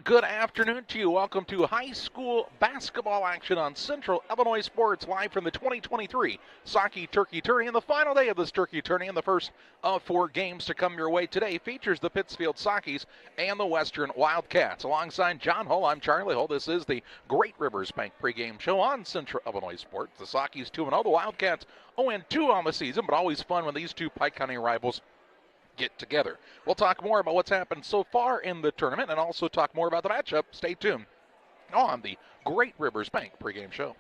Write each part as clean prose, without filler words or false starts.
good afternoon to you. Welcome to high school basketball action on Central Illinois Sports, live from the 2023 Saukee Turkey Tourney. And the final day of this Turkey Tourney, and the first of 4 games to come your way today, features the Pittsfield Saukees and the Western Wildcats. Alongside John Hull, I'm Charlie Hull. This is the Great Rivers Bank pregame show on Central Illinois Sports. The Saukees 2-0, the Wildcats 0-2 on the season, but always fun when these two Pike County rivals get together. We'll talk more about what's happened so far in the tournament and also talk more about the matchup. Stay tuned on the Great Rivers Bank pregame show.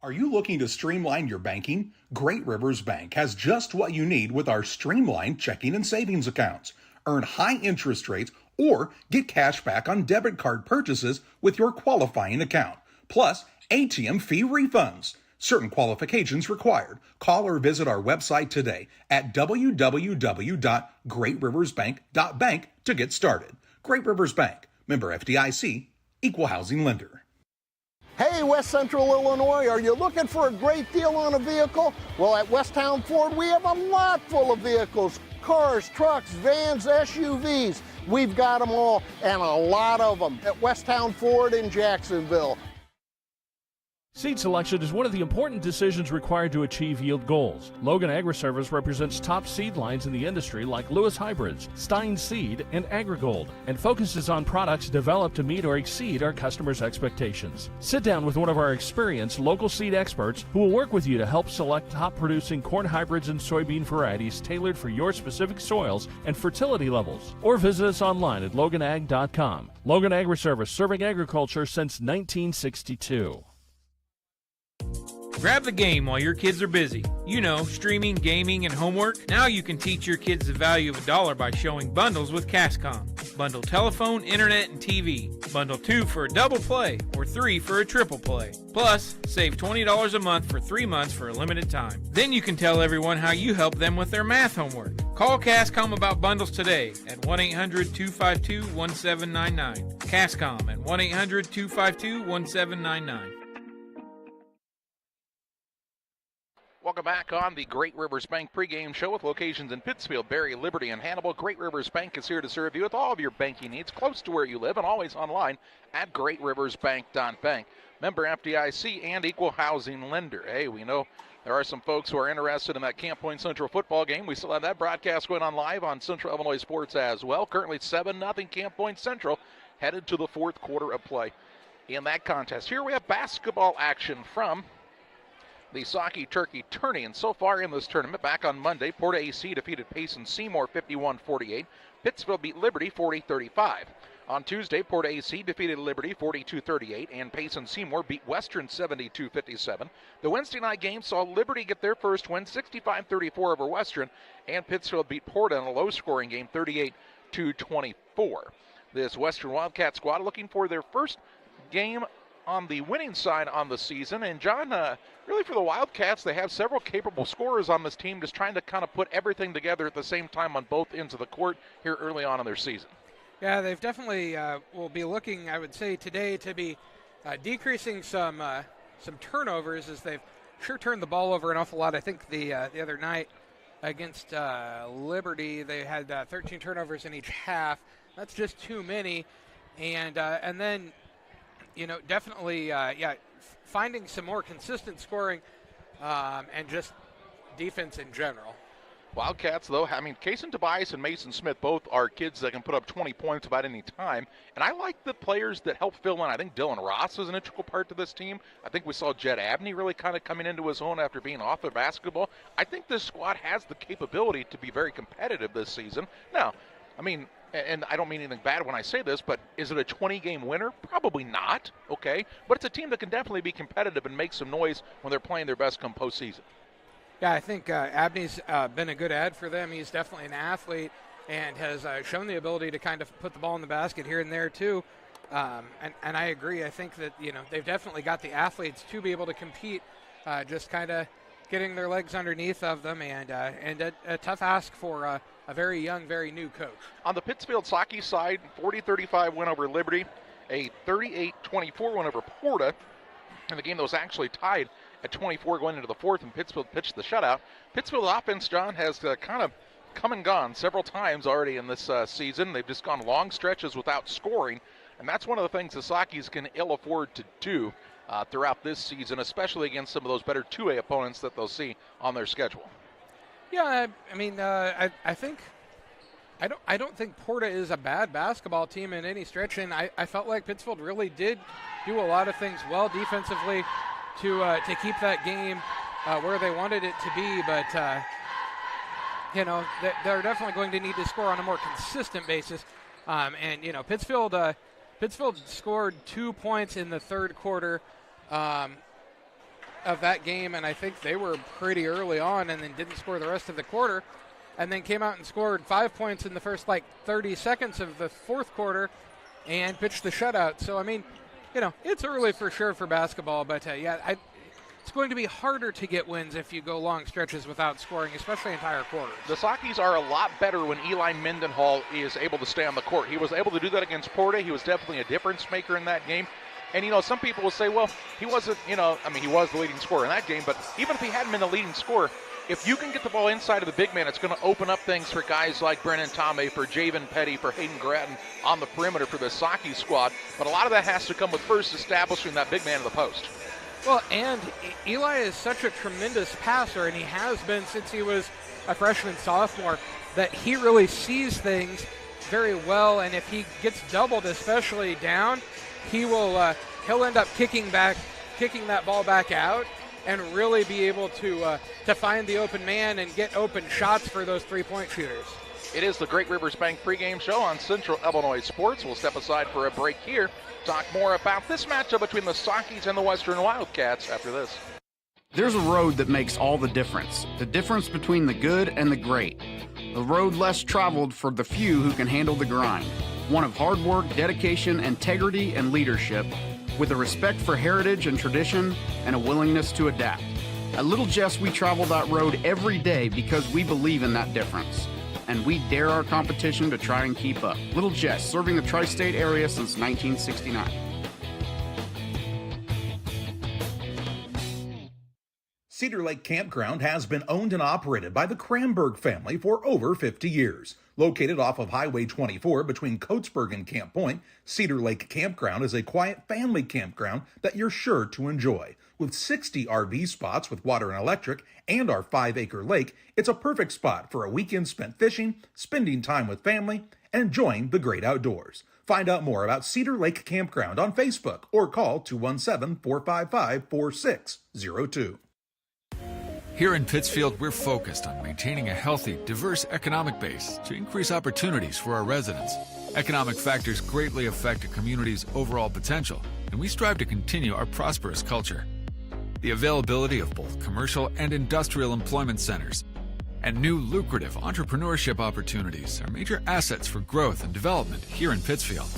Are you looking to streamline your banking? Great Rivers Bank has just what you need with our streamlined checking and savings accounts. Earn high interest rates or get cash back on debit card purchases with your qualifying account. Plus, ATM fee refunds. Certain qualifications required. Call or visit our website today at www.greatriversbank.bank to get started. Great Rivers Bank, member FDIC, equal housing lender. Hey, West Central Illinois, are you looking for a great deal on a vehicle? Well, at Westtown Ford, we have a lot full of vehicles. Cars, trucks, vans, SUVs. We've got them all, and a lot of them at Westtown Ford in Jacksonville. Seed selection is one of the important decisions required to achieve yield goals. Logan Agri-Service represents top seed lines in the industry like Lewis Hybrids, Stein Seed, and AgriGold, and focuses on products developed to meet or exceed our customers' expectations. Sit down with one of our experienced local seed experts who will work with you to help select top-producing corn hybrids and soybean varieties tailored for your specific soils and fertility levels. Or visit us online at loganag.com. Logan Agri-Service, serving agriculture since 1962. Grab the game while your kids are busy. You know, streaming, gaming, and homework. Now you can teach your kids the value of $1 by showing bundles with Cascom. Bundle telephone, internet, and TV. Bundle 2 for a double play or 3 for a triple play. Plus, save $20 a month for 3 months for a limited time. Then you can tell everyone how you help them with their math homework. Call Cascom about bundles today at 1-800-252-1799. Cascom at 1-800-252-1799. Welcome back on the Great Rivers Bank pregame show with locations in Pittsfield, Barry, Liberty, and Hannibal. Great Rivers Bank is here to serve you with all of your banking needs close to where you live and always online at greatriversbank.bank. Member FDIC and equal housing lender. Hey, we know there are some folks who are interested in that Camp Point Central football game. We still have that broadcast going on live on Central Illinois Sports as well. Currently 7-0 Camp Point Central, headed to the fourth quarter of play in that contest. Here we have basketball action from the Saukee Turkey Tourney, and so far in this tournament, back on Monday, Porta AC defeated Payson Seymour 51-48. Pittsfield beat Liberty 40-35. On Tuesday, Porta AC defeated Liberty 42-38, and Payson Seymour beat Western 72-57. The Wednesday night game saw Liberty get their first win 65-34 over Western, and Pittsfield beat Porta in a low-scoring game 38-24. This Western Wildcat squad looking for their first game on the winning side on the season. And John, really for the Wildcats, they have several capable scorers on this team, just trying to kind of put everything together at the same time on both ends of the court here early on in their season. Yeah, they've definitely will be looking, I would say, today to be decreasing some turnovers, as they've sure turned the ball over an awful lot. I think the other night against Liberty, they had 13 turnovers in each half. That's just too many. And then, you know, definitely, finding some more consistent scoring and just defense in general. Wildcats, though, I mean, Kaysen Tobias and Mason Smith both are kids that can put up 20 points about any time. And I like the players that help fill in. I think Dylan Ross is an integral part to this team. I think we saw Jed Abney really kind of coming into his own after being off of basketball. I think this squad has the capability to be very competitive this season. Now, I mean, and I don't mean anything bad when I say this, but is it a 20-game winner? Probably not, okay? But it's a team that can definitely be competitive and make some noise when they're playing their best come postseason. Yeah, I think Abney's been a good ad for them. He's definitely an athlete and has shown the ability to kind of put the ball in the basket here and there too. And I agree. I think that, you know, they've definitely got the athletes to be able to compete, just kind of getting their legs underneath of them, and a tough ask for a very young, very new coach. On the Pittsfield Saukee side, 40-35 win over Liberty, a 38-24 win over Porta, in the game that was actually tied at 24 going into the fourth, and Pittsfield pitched the shutout. Pittsfield offense, John, has kind of come and gone several times already in this season. They've just gone long stretches without scoring. And that's one of the things the Saukees can ill afford to do throughout this season, especially against some of those better 2A opponents that they'll see on their schedule. Yeah, I mean, I think I don't think Porta is a bad basketball team in any stretch, and I felt like Pittsfield really did do a lot of things well defensively to keep that game where they wanted it to be. But they're definitely going to need to score on a more consistent basis. And Pittsfield scored 2 points in the third quarter of that game, and I think they were pretty early on, and then didn't score the rest of the quarter. And then came out and scored 5 points in the first 30 seconds of the fourth quarter and pitched the shutout. So, I mean, it's early for sure for basketball, but it's going to be harder to get wins if you go long stretches without scoring, especially entire quarters. The Saukees are a lot better when Eli Mendenhall is able to stay on the court. He was able to do that against Porta. He was definitely a difference maker in that game. And, some people will say, well, he wasn't, he was the leading scorer in that game, but even if he hadn't been the leading scorer, if you can get the ball inside of the big man, it's going to open up things for guys like Brennan Tomei, for Javen Petty, for Hayden Gratton on the perimeter for the Saukee squad. But a lot of that has to come with first establishing that big man in the post. Well, and Eli is such a tremendous passer, and he has been since he was a freshman sophomore, that he really sees things very well. And if he gets doubled, especially down, he'll end up kicking that ball back out, and really be able to find the open man and get open shots for those three-point shooters. It is the Great Rivers Bank pregame show on Central Illinois Sports. We'll step aside for a break here. Talk more about this matchup between the Saukees and the Western Wildcats after this. There's a road that makes all the difference between the good and the great. A road less traveled for the few who can handle the grind. One of hard work, dedication, integrity, and leadership, with a respect for heritage and tradition and a willingness to adapt. At Little Jess, we travel that road every day because we believe in that difference. And we dare our competition to try and keep up. Little Jess, serving the tri-state area since 1969. Cedar Lake Campground has been owned and operated by the Kramberg family for over 50 years. Located off of Highway 24 between Coatesburg and Camp Point, Cedar Lake Campground is a quiet family campground that you're sure to enjoy. With 60 RV spots with water and electric and our 5-acre lake, it's a perfect spot for a weekend spent fishing, spending time with family, and enjoying the great outdoors. Find out more about Cedar Lake Campground on Facebook or call 217-455-4602. Here in Pittsfield, we're focused on maintaining a healthy, diverse economic base to increase opportunities for our residents. Economic factors greatly affect a community's overall potential, and we strive to continue our prosperous culture. The availability of both commercial and industrial employment centers and new lucrative entrepreneurship opportunities are major assets for growth and development here in Pittsfield.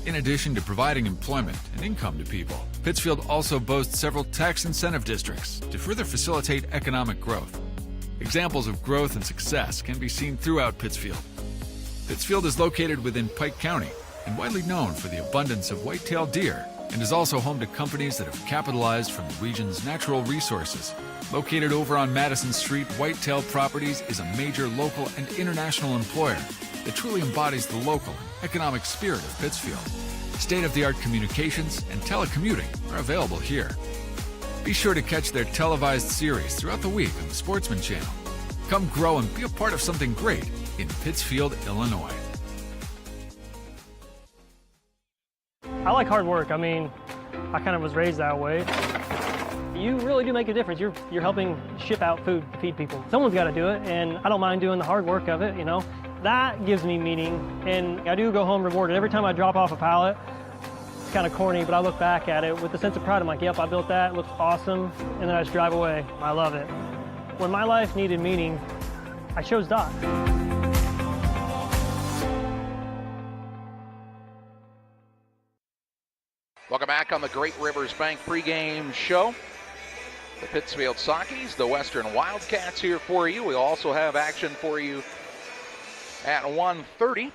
In addition to providing employment and income to people, Pittsfield also boasts several tax incentive districts to further facilitate economic growth. Examples of growth and success can be seen throughout Pittsfield. Pittsfield is located within Pike County and widely known for the abundance of white-tailed deer, and is also home to companies that have capitalized from the region's natural resources. Located over on Madison Street, Whitetail Properties is a major local and international employer that truly embodies the local and economic spirit of Pittsfield. State-of-the-art communications and telecommuting are available here. Be sure to catch their televised series throughout the week on the Sportsman Channel. Come grow and be a part of something great in Pittsfield, Illinois. I like hard work. I mean, I kind of was raised that way. You really do make a difference. You're helping ship out food to feed people. Someone's got to do it, and I don't mind doing the hard work of it, That gives me meaning, and I do go home rewarded. Every time I drop off a pallet, it's kind of corny, but I look back at it with a sense of pride. I'm like, yep, I built that, it looks awesome, and then I just drive away. I love it. When my life needed meaning, I chose Doc. Welcome back on the Great Rivers Bank pregame show. The Pittsfield Saukees, the Western Wildcats here for you. We also have action for you at 1:30,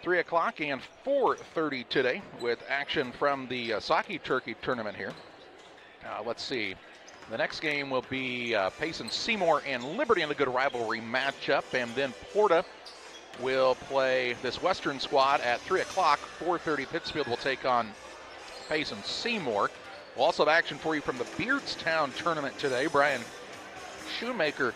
3 o'clock, and 4:30 today with action from the Saukee Turkey Tournament here. Let's see. The next game will be Payson Seymour and Liberty in a good rivalry matchup, and then Porta will play this Western squad at 3 o'clock. 4:30 Pittsfield will take on Payson Seymour. We'll also have action for you from the Beardstown tournament today. Brian Shoemaker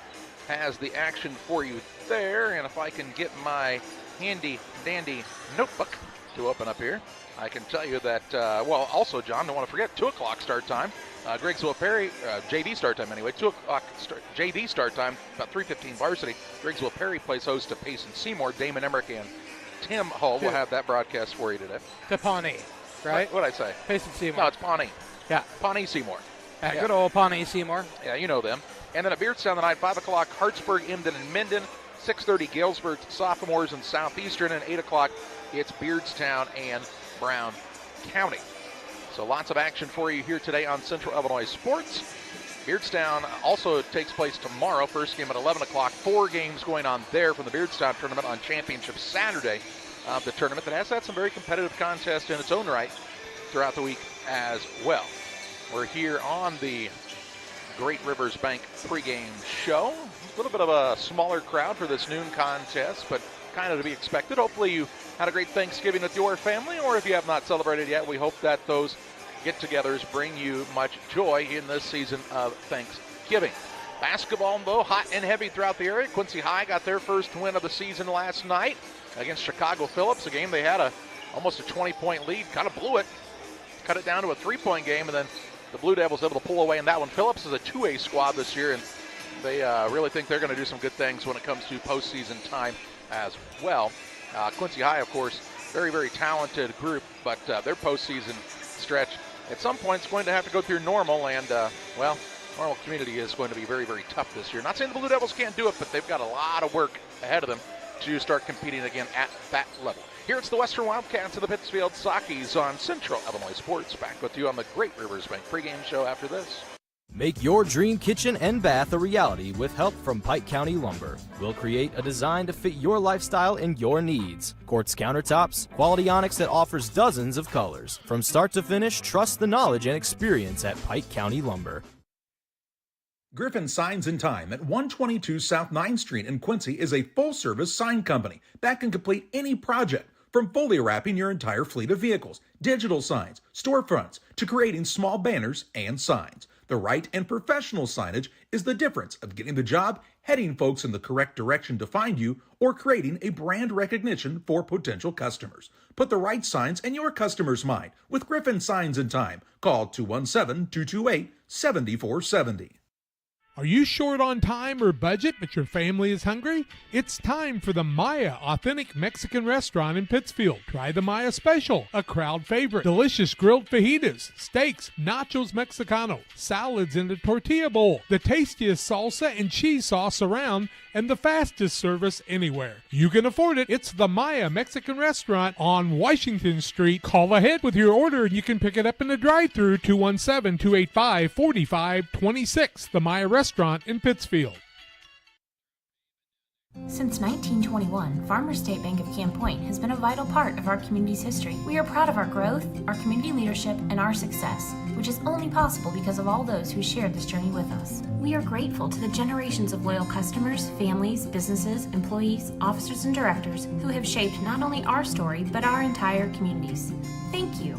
has the action for you there. And if I can get my handy dandy notebook to open up here, I can tell you that, also, John, don't want to forget, 2 o'clock start time. Griggsville Perry, JV start time anyway, 2 o'clock JV start time, about 3:15 varsity. Griggsville Perry plays host to Payson Seymour. Damon Emmerich and Tim Hull will have that broadcast for you today. To Pawnee, right? What did I say? Payson Seymour. No, it's Pawnee. Yeah. Pawnee Seymour. Yeah. Good old Pawnee Seymour. Yeah, you know them. And then at Beardstown tonight, 5 o'clock, Hartsburg, Emden, and Minden. 6:30, Galesburg, Sophomores, and Southeastern. And 8 o'clock, it's Beardstown and Brown County. So lots of action for you here today on Central Illinois Sports. Beardstown also takes place tomorrow. First game at 11 o'clock. 4 games going on there from the Beardstown tournament on Championship Saturday of the tournament that has had some very competitive contests in its own right throughout the week as well. We're here on the Great Rivers Bank pregame show. A little bit of a smaller crowd for this noon contest, but kind of to be expected. Hopefully you had a great Thanksgiving with your family, or if you have not celebrated yet, we hope that those get-togethers bring you much joy in this season of Thanksgiving. Basketball, though, hot and heavy throughout the area. Quincy High got their first win of the season last night against Chicago Phillips, a game they had almost a 20-point lead, kind of blew it, cut it down to a 3-point game, and then the Blue Devils able to pull away in that one. Phillips is a 2A squad this year, and they really think they're going to do some good things when it comes to postseason time as well. Quincy High, of course, very, very talented group, but their postseason stretch at some point is going to have to go through Normal, and, Normal Community is going to be very, very tough this year. Not saying the Blue Devils can't do it, but they've got a lot of work ahead of them to start competing again at that level. Here it's the Western Wildcats of the Pittsfield Saukees on Central Illinois Sports. Back with you on the Great Rivers Bank pregame show after this. Make your dream kitchen and bath a reality with help from Pike County Lumber. We'll create a design to fit your lifestyle and your needs. Quartz countertops, quality onyx that offers dozens of colors. From start to finish, trust the knowledge and experience at Pike County Lumber. Griffin Signs and Time at 122 South 9th Street in Quincy is a full-service sign company that can complete any project, from fully wrapping your entire fleet of vehicles, digital signs, storefronts, to creating small banners and signs. The right and professional signage is the difference of getting the job, heading folks in the correct direction to find you, or creating a brand recognition for potential customers. Put the right signs in your customer's mind with Griffin Signs and Time. Call 217-228-7470. Are you short on time or budget, but your family is hungry? It's time for the Maya Authentic Mexican Restaurant in Pittsfield. Try the Maya Special, a crowd favorite. Delicious grilled fajitas, steaks, nachos Mexicano, salads in a tortilla bowl, the tastiest salsa and cheese sauce around, and the fastest service anywhere. You can afford it. It's the Maya Mexican Restaurant on Washington Street. Call ahead with your order and you can pick it up in the drive-thru, 217-285-4526. The Maya Restaurant in Pittsfield. Since 1921, Farmers State Bank of Camp Point has been a vital part of our community's history. We are proud of our growth, our community leadership, and our success, which is only possible because of all those who shared this journey with us. We are grateful to the generations of loyal customers, families, businesses, employees, officers, and directors who have shaped not only our story, but our entire communities. Thank you.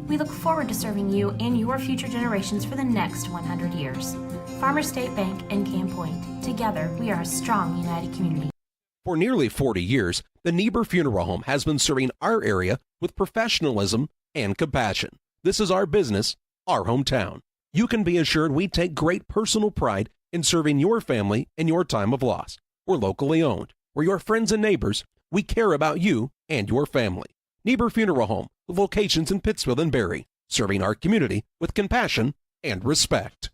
We look forward to serving you and your future generations for the next 100 years. Farmers State Bank and Camp Point. Together, we are a strong, united community. For nearly 40 years, the Niebuhr Funeral Home has been serving our area with professionalism and compassion. This is our business, our hometown. You can be assured we take great personal pride in serving your family in your time of loss. We're locally owned. We're your friends and neighbors. We care about you and your family. Niebuhr Funeral Home, with locations in Pittsfield and Barry, serving our community with compassion and respect.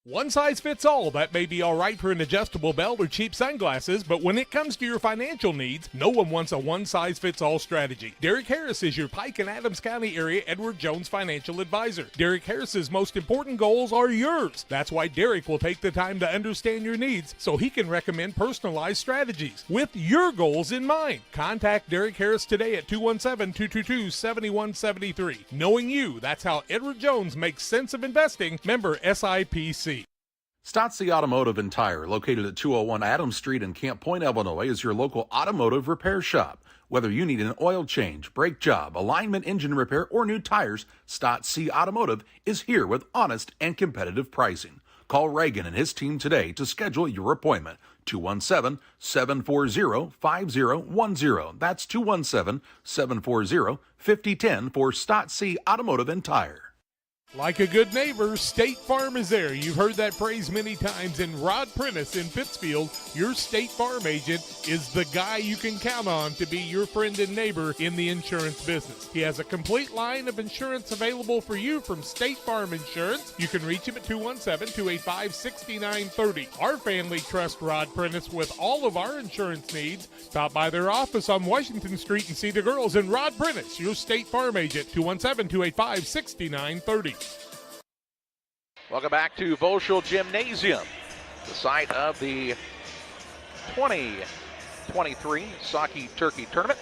One size fits all. That may be all right for an adjustable belt or cheap sunglasses, but when it comes to your financial needs, no one wants a one-size-fits-all strategy. Derek Harris is your Pike and Adams County area Edward Jones financial advisor. Derek Harris's most important goals are yours. That's why Derek will take the time to understand your needs so he can recommend personalized strategies with your goals in mind. Contact Derek Harris today at 217-222-7173. Knowing you, that's how Edward Jones makes sense of investing. Member SIPC. Stotze Automotive and Tire, located at 201 Adams Street in Camp Point, Illinois, is your local automotive repair shop. Whether you need an oil change, brake job, alignment, engine repair, or new tires, Stotze Automotive is here with honest and competitive pricing. Call Reagan and his team today to schedule your appointment. 217-740-5010. That's 217-740-5010 for Stotze Automotive and Tire. Like a good neighbor, State Farm is there. You've heard that phrase many times. And Rod Prentice in Pittsfield, your State Farm agent, is the guy you can count on to be your friend and neighbor in the insurance business. He has a complete line of insurance available for you from State Farm Insurance. You can reach him at 217-285-6930. Our family trusts Rod Prentice with all of our insurance needs. Stop by their office on Washington Street and see the girls. And Rod Prentice, your State Farm agent, 217-285-6930. Welcome back to Volschel Gymnasium, the site of the 2023 Saukee Turkey Tournament.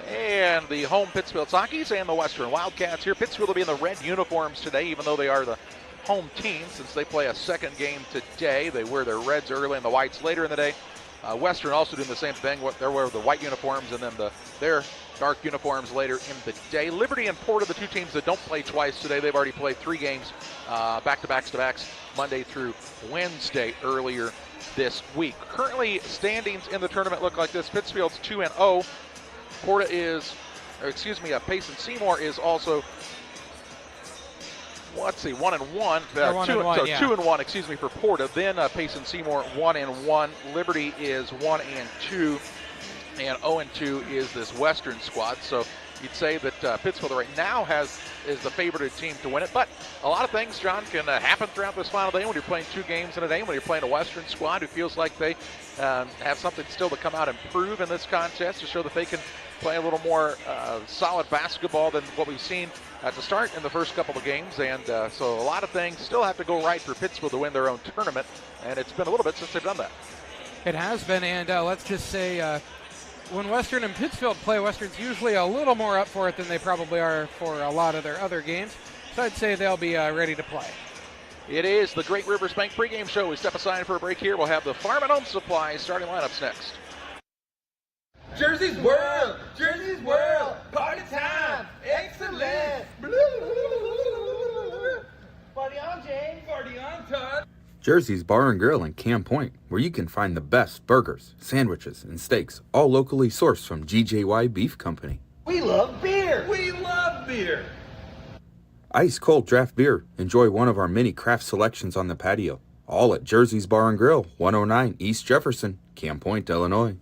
And the home Pittsfield Saukees and the Western Wildcats here. Pittsfield will be in the red uniforms today, even though they are the home team, since they play a second game today. They wear their reds early and the whites later in the day. Western also doing the same thing. They're wearing the white uniforms and then their dark uniforms later in the day. Liberty and Porter, the two teams that don't play twice today. They've already played 3 games, back-to-backs, Monday through Wednesday earlier this week. Currently, standings in the tournament look like this. Pittsfield's 2-0. Payson Seymour is also 1-1. 2-1, for Porta. Then Payson Seymour 1-1. Liberty is 1-2. And 0-2 is this Western squad. So you'd say that Pittsfield right now is the favored team to win it. But a lot of things, John, can happen throughout this final day when you're playing 2 games in a day, when you're playing a Western squad who feels like they have something still to come out and prove in this contest to show that they can play a little more solid basketball than what we've seen to start in the first couple of games. And so a lot of things still have to go right for Pittsfield to win their own tournament. And it's been a little bit since they've done that. It has been, and let's just say when Western and Pittsfield play, Western's usually a little more up for it than they probably are for a lot of their other games. So I'd say they'll be ready to play. It is the Great Rivers Bank pregame show. We step aside for a break here. We'll have the Farm and Home Supply starting lineups next. Jersey's World! Jersey's World! Party time! Excellent! Party on, James! Party on, Todd! Jersey's Bar and Grill in Camp Point, where you can find the best burgers, sandwiches, and steaks, all locally sourced from GJY Beef Company. We love beer! We love beer! Ice cold draft beer. Enjoy one of our many craft selections on the patio. All at Jersey's Bar and Grill, 109 East Jefferson, Camp Point, Illinois.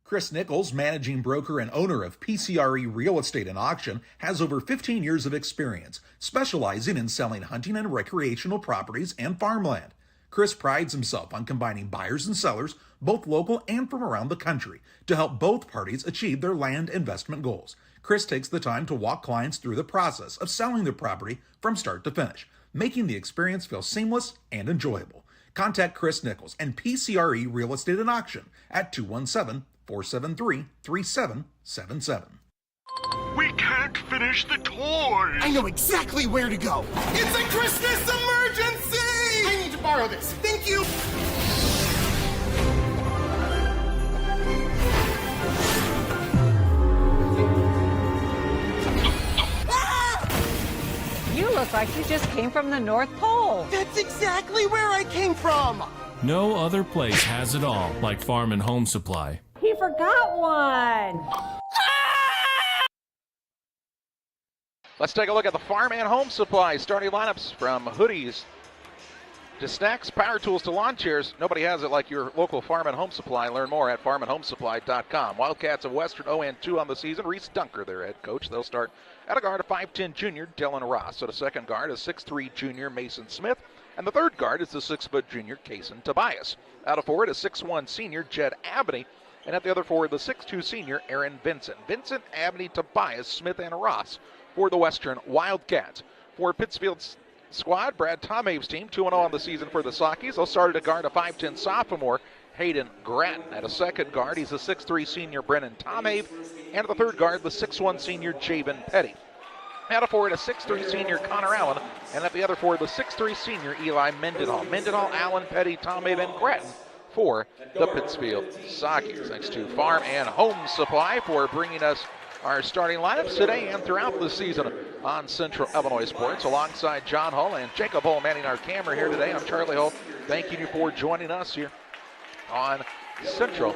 Chris Nichols, managing broker and owner of PCRE Real Estate and Auction, has over 15 years of experience, specializing in selling hunting and recreational properties and farmland. Chris prides himself on combining buyers and sellers, both local and from around the country, to help both parties achieve their land investment goals. Chris takes the time to walk clients through the process of selling their property from start to finish, making the experience feel seamless and enjoyable. Contact Chris Nichols and PCRE Real Estate and Auction at 217-473-3777. We can't finish the toys! I know exactly where to go! It's a Christmas emergency! I need to borrow this. Thank you! You look like you just came from the North Pole. That's exactly where I came from! No other place has it all like Farm and Home Supply. He forgot one. Let's take a look at the Farm and Home Supply starting lineups, from hoodies to snacks, power tools to lawn chairs. Nobody has it like your local Farm and Home Supply. Learn more at farmandhomesupply.com. Wildcats of Western 0-2 on the season. Reese Dunker, their head coach. They'll start at a guard, a 5'10 junior, Dylan Ross. At a second guard, a 6'3 junior, Mason Smith. And the third guard is the 6-foot junior, Kaysen Tobias. Out of forward, a 6'1 senior, Jed Abney. And at the other forward, the 6'2 senior, Aaron Vincent. Vincent, Abney, Tobias, Smith, and Ross for the Western Wildcats. For Pittsfield's squad, Brad Tomave's team, 2-0 on the season for the Saukees. They'll start at a guard, a 5'10 sophomore, Hayden Gratton. At a second guard, he's a 6'3 senior, Brennan Tomave. And at the third guard, the 6'1 senior, Javen Petty. At a forward, a 6'3 senior Connor Allen, and at the other forward, the 6'3 senior Eli Mendenhall. Mendenhall, Allen, Petty, Tom Abe, and Grattan for the Pittsfield Saukees. Thanks to Farm and Home Supply for bringing us our starting lineups today and throughout the season on Central Illinois Sports. Alongside John Hull and Jacob Hull manning our camera here today, I'm Charlie Hull. Thanking you for joining us here on Central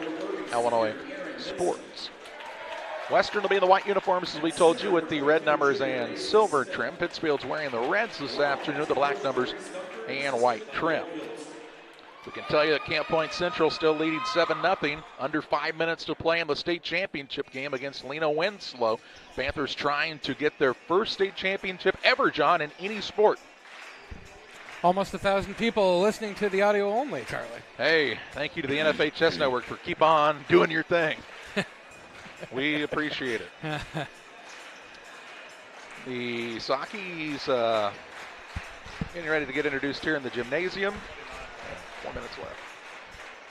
Illinois Sports. Western will be in the white uniforms, as we told you, with the red numbers and silver trim. Pittsfield's wearing the reds this afternoon, the black numbers and white trim. We can tell you that Camp Point Central still leading 7-0. Under 5 minutes to play in the state championship game against Lena Winslow. Panthers trying to get their first state championship ever, John, in any sport. Almost 1,000 people listening to the audio only, Charlie. Hey, thank you to the NFHS Network for keep on doing your thing. We appreciate it. The Saukees getting ready to get introduced here in the gymnasium. 4 minutes left.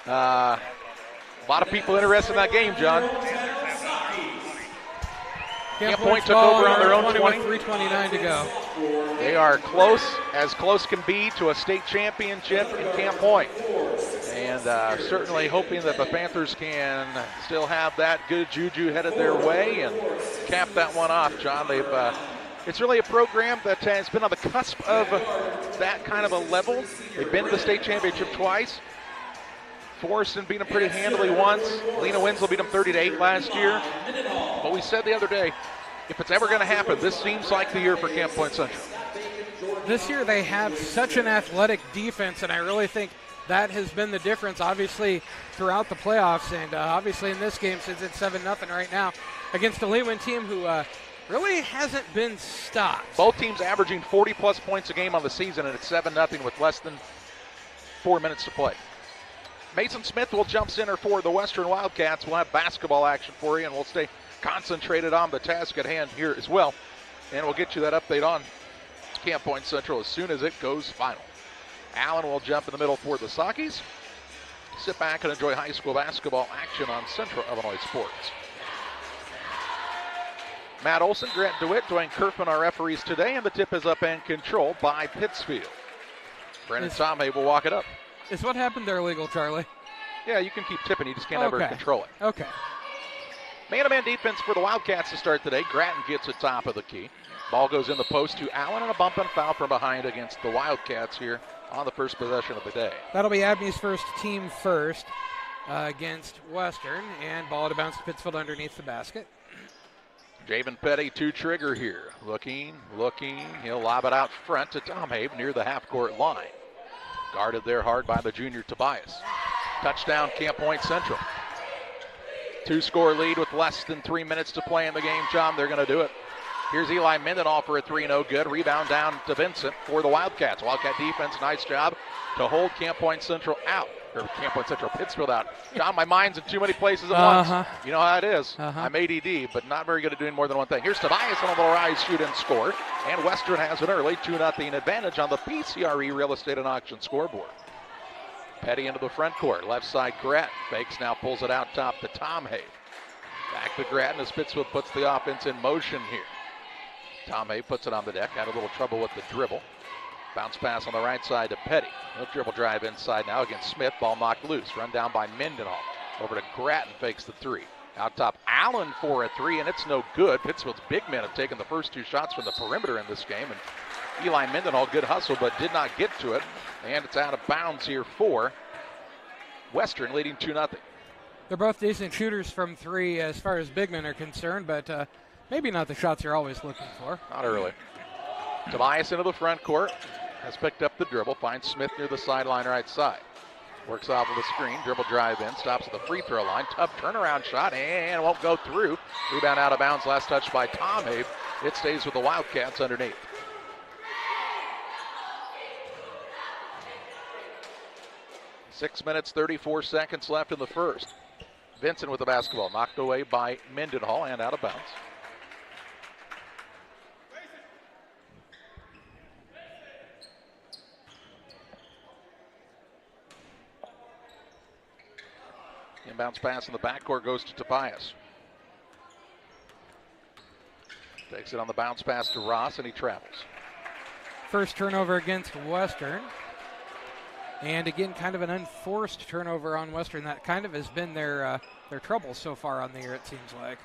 A lot of people interested in that game, John. Camp Point took over on their own 20. 3:29 to go. They are close, as close can be, to a state championship in Camp Point. And certainly hoping that the Panthers can still have that good juju headed their way and cap that one off, John. It's really a program that has been on the cusp of that kind of a level. They've been to the state championship twice. Forreston beat them pretty handily once. Lena Winslow beat them 30-8 last year. But we said the other day, if it's ever going to happen, this seems like the year for Camp Point Central. This year they have such an athletic defense, and I really think that has been the difference, obviously, throughout the playoffs, and obviously in this game, since it's 7-0 right now, against a Lehman team who really hasn't been stopped. Both teams averaging 40-plus points a game on the season, and it's 7-0 with less than 4 minutes to play. Mason Smith will jump center for the Western Wildcats. We'll have basketball action for you, and we'll stay concentrated on the task at hand here as well. And we'll get you that update on Camp Point Central as soon as it goes final. Allen will jump in the middle for the Saukees. Sit back and enjoy high school basketball action on Central Illinois Sports. Matt Olson, Grant DeWitt, Dwayne Kerfman, our referees today, and the tip is up and controlled by Pittsfield. Brandon Tomei will walk it up. Is what happened there illegal, Charlie? Yeah, you can keep tipping. You just can't ever control it. Okay. Man-to-man defense for the Wildcats to start today. Grattan gets it top of the key. Ball goes in the post to Allen, and a bump and foul from behind against the Wildcats here on the first possession of the day. That'll be Abney's first team first against Western, and ball to bounce to Pittsfield underneath the basket. Javen Petty to trigger here. Looking. He'll lob it out front to Tom Habe near the half-court line. Guarded there hard by the junior Tobias. Touchdown, Camp Point Central. 2-score lead with less than 3 minutes to play in the game, John. They're going to do it. Here's Eli Mendenhall for a three, no good. Rebound down to Vincent for the Wildcats. Wildcat defense, nice job to hold Camp Point Central out. Or Camp Point Central, Pittsfield out. John, my mind's in too many places at once. You know how it is. I'm ADD, but not very good at doing more than one thing. Here's Tobias on a little rise, shoot, and score. And Western has an early 2-0 advantage on the PCRE Real Estate and Auction scoreboard. Petty into the front court. Left side, Grattan. Fakes now, pulls it out top to Tom Habe. Back to Grattan as Pittsfield puts the offense in motion here. Tom Habe puts it on the deck. Had a little trouble with the dribble. Bounce pass on the right side to Petty. No dribble drive inside now against Smith. Ball knocked loose. Run down by Mendenhall. Over to Grattan. Fakes the three. Out top, Allen for a three, and it's no good. Pittsfield's big men have taken the first two shots from the perimeter in this game. And Eli Mendenhall, good hustle, but did not get to it. And it's out of bounds here for Western, leading 2-0. They're both decent shooters from three as far as big men are concerned, but maybe not the shots you're always looking for. Not early. Tobias into the front court. Has picked up the dribble. Finds Smith near the sideline right side. Works off of the screen. Dribble drive in. Stops at the free throw line. Tough turnaround shot and won't go through. Rebound out of bounds. Last touch by Tom Habe. It stays with the Wildcats underneath. Six minutes, 34 seconds left in the first. Vincent with the basketball. Knocked away by Mendenhall and out of bounds. Inbounds pass in the backcourt goes to Tobias. Takes it on the bounce pass to Ross, and he travels. First turnover against Western. And again, kind of an unforced turnover on Western. That kind of has been their trouble so far on the year, it seems like.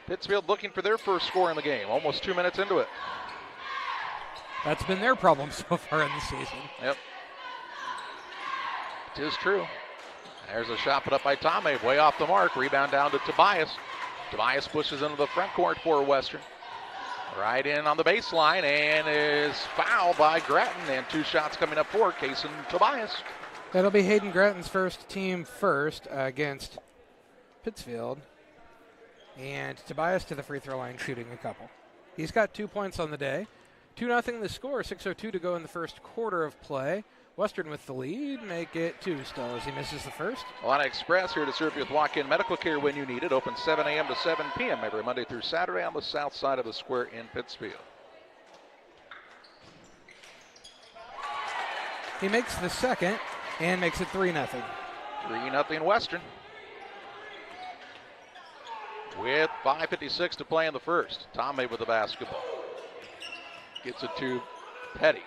Pittsfield looking for their first score in the game, almost 2 minutes into it. That's been their problem so far in the season. Yep. It is true. There's a shot put up by Tomei, way off the mark. Rebound down to Tobias. Tobias pushes into the front court for Western. Right in on the baseline and is fouled by Grattan, and 2 shots coming up for Kason Tobias. That'll be Hayden Grattan's team first against Pittsfield. And Tobias to the free throw line shooting a couple. He's got 2 points on the day. 2-0 the score, 6:02 to go in the first quarter of play. Western with the lead, make it 2 still as he misses the first. Alana Express here to serve you with walk-in medical care when you need it. Open 7 a.m. to 7 p.m. every Monday through Saturday on the south side of the square in Pittsfield. He makes the second and makes it 3-0. 3-0 Western. With 5:56 to play in the first. Tomei with the basketball. Gets it to Petty.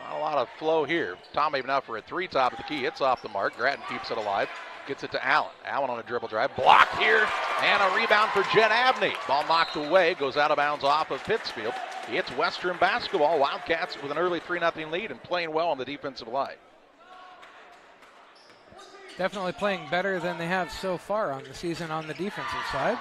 Not a lot of flow here. Tomei now for a 3 top of the key. It's off the mark. Grattan keeps it alive. Gets it to Allen. Allen on a dribble drive. Blocked here. And a rebound for Jen Abney. Ball knocked away. Goes out of bounds off of Pittsfield. It's Western basketball. Wildcats with an early 3-0 lead and playing well on the defensive line. Definitely playing better than they have so far on the season on the defensive side.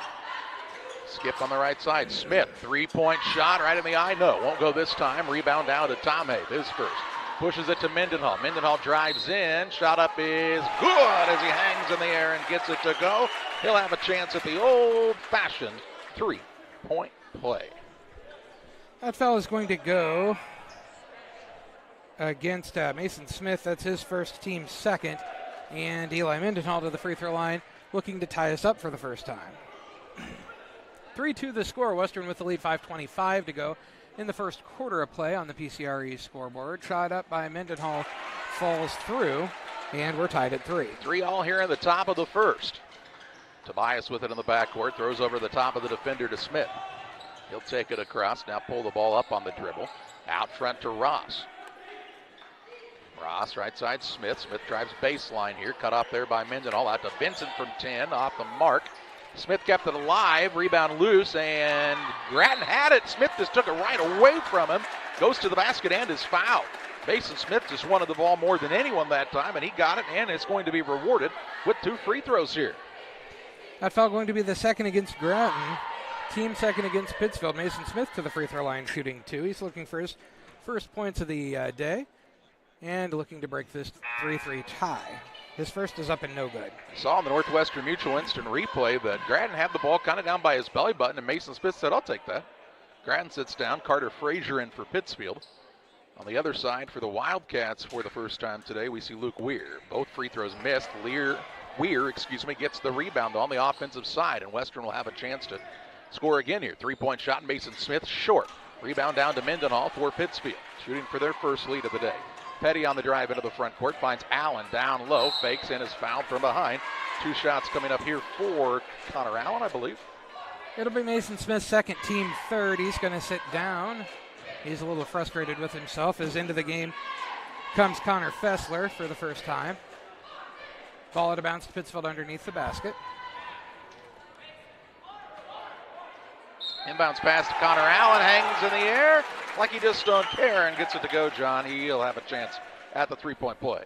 Skip on the right side. Smith, 3-point shot right in the eye. No, won't go this time. Rebound down to Tomei, his first. Pushes it to Mendenhall. Mendenhall drives in. Shot up is good as he hangs in the air and gets it to go. He'll have a chance at the old-fashioned 3-point play. That foul is going to go against Mason Smith. That's his first, team second. And Eli Mendenhall to the free throw line, looking to tie us up for the first time. 3-2 the score. Western with the lead, 5:25 to go in the first quarter of play on the PCRE scoreboard. Shot up by Mendenhall falls through, and we're tied at 3. 3-all here in the top of the first. Tobias with it in the backcourt, throws over the top of the defender to Smith. He'll take it across, now pull the ball up on the dribble. Out front to Ross. Ross, right side, Smith. Smith drives baseline here, cut off there by Mendenhall. Out to Vincent from 10, off the mark. Smith kept it alive, rebound loose, and Grattan had it. Smith just took it right away from him. Goes to the basket and is fouled. Mason Smith just wanted the ball more than anyone that time, and he got it, and it's going to be rewarded with 2 free throws here. That foul going to be the second against Grattan. Team second against Pittsfield. Mason Smith to the free throw line shooting 2. He's looking for his first points of the day and looking to break this 3-3 tie. His first is up and no good. Saw in the Northwestern Mutual instant replay that Grattan had the ball kind of down by his belly button, and Mason Smith said, I'll take that. Grattan sits down. Carter Frazier in for Pittsfield. On the other side for the Wildcats for the first time today, we see Luke Weir. Both free throws missed. Weir gets the rebound on the offensive side, and Western will have a chance to score again here. 3-point shot, Mason Smith short. Rebound down to Mendenhall for Pittsfield, shooting for their first lead of the day. Petty on the drive into the front court, finds Allen down low, fakes and is fouled from behind. 2 shots coming up here for Connor Allen, I believe. It'll be Mason Smith's second, team third. He's going to sit down. He's a little frustrated with himself as into the game comes Connor Fessler for the first time. Ball out of bounds to Pittsfield underneath the basket. Inbounds pass to Connor Allen, hangs in the air like he just don't care and gets it to go, John. He'll have a chance at the 3-point play.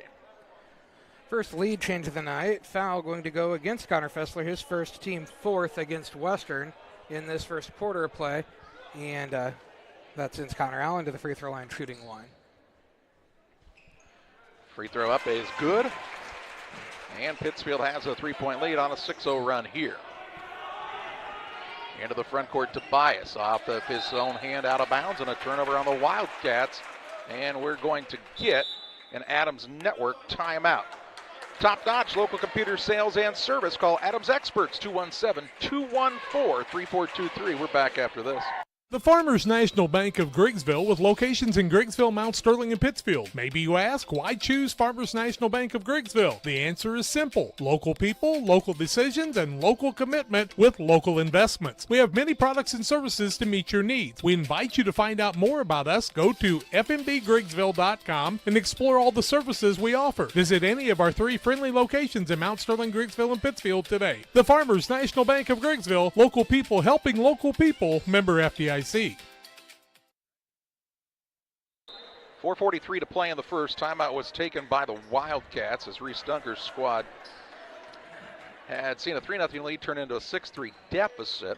First lead change of the night. Foul going to go against Connor Fessler, his first, team fourth against Western in this first quarter of play. And that sends Connor Allen to the free throw line shooting 1. Free throw up is good. And Pittsfield has a 3-point lead on a 6-0 run here. Into the front court, Tobias off of his own hand out of bounds, and a turnover on the Wildcats. And we're going to get an Adams Network timeout. Top-notch local computer sales and service. Call Adams Experts, 217-214-3423. We're back after this. The Farmers National Bank of Griggsville with locations in Griggsville, Mount Sterling, and Pittsfield. Maybe you ask, why choose Farmers National Bank of Griggsville? The answer is simple. Local people, local decisions, and local commitment with local investments. We have many products and services to meet your needs. We invite you to find out more about us. Go to fmbgriggsville.com and explore all the services we offer. Visit any of our 3 friendly locations in Mount Sterling, Griggsville, and Pittsfield today. The Farmers National Bank of Griggsville, local people helping local people, member FDIC. 4:43 to play in the first. Timeout was taken by the Wildcats as Reese Dunker's squad had seen a 3-0 lead turn into a 6-3 deficit.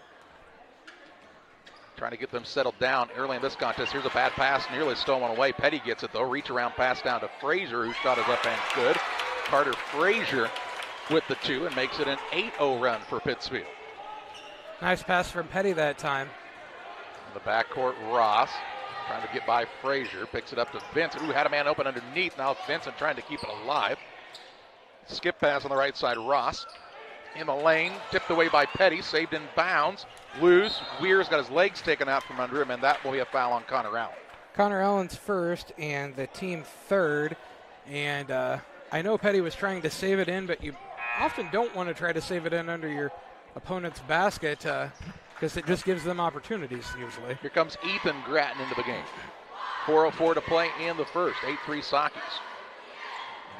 Trying to get them settled down early in this contest. Here's a bad pass, nearly stolen away. Petty gets it though. Reach around pass down to Frazier, whose shot is up and good. Carter Frazier with the 2 and makes it an 8-0 run for Pittsfield. Nice pass from Petty that time. In the backcourt, Ross trying to get by Frazier. Picks it up to Vincent, who had a man open underneath. Now Vincent trying to keep it alive. Skip pass on the right side, Ross. In the lane, tipped away by Petty, saved in bounds. Loose. Weir's got his legs taken out from under him, and that will be a foul on Connor Allen. Connor Allen's first and the team third. And I know Petty was trying to save it in, but you often don't want to try to save it in under your opponent's basket because it just gives them opportunities usually. Here comes Ethan Gratton into the game. 4:04 to play in the first. 8-3 Saukees.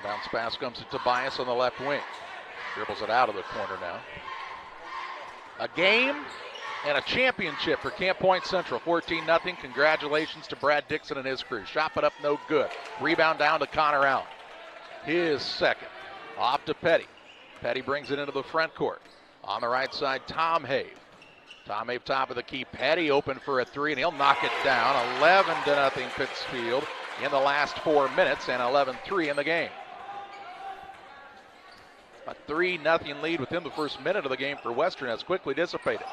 Bounce pass comes to Tobias on the left wing. Dribbles it out of the corner now. A game and a championship for Camp Point Central. 14-0. Congratulations to Brad Dixon and his crew. Shot put up no good. Rebound down to Connor Allen. His second. Off to Petty. Petty brings it into the front court. On the right side, Tom Have. Tom Have top of the key. Petty open for a 3, and he'll knock it down. 11-0 Pittsfield in the last 4 minutes, and 11-3 in the game. A 3-0 lead within the first minute of the game for Western has quickly dissipated.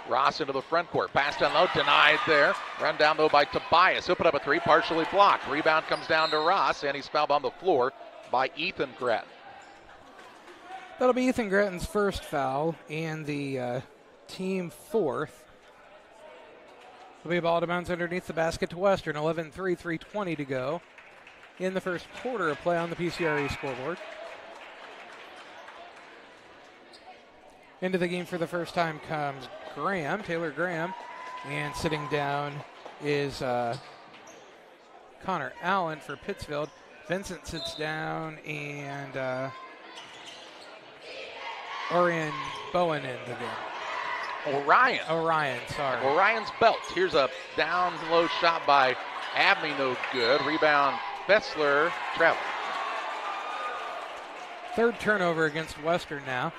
Ross into the front court. Pass down low, denied there. Run down though by Tobias. He'll put up a 3, partially blocked. Rebound comes down to Ross, and he's fouled on the floor by Ethan Gratton. That'll be Ethan Gratton's first foul and the team fourth. It'll be a ball to bounce underneath the basket to Western. 11-3, 3:20 to go in the first quarter of play on the PCRE scoreboard. Into the game for the first time comes Graham, Taylor Graham, and sitting down is Connor Allen for Pittsfield. Vincent sits down, and Orion Bowen in the game. Orion, sorry. Orion's belt. Here's a down low shot by Abney, no good. Rebound, Fessler, travel. Third turnover against Western now.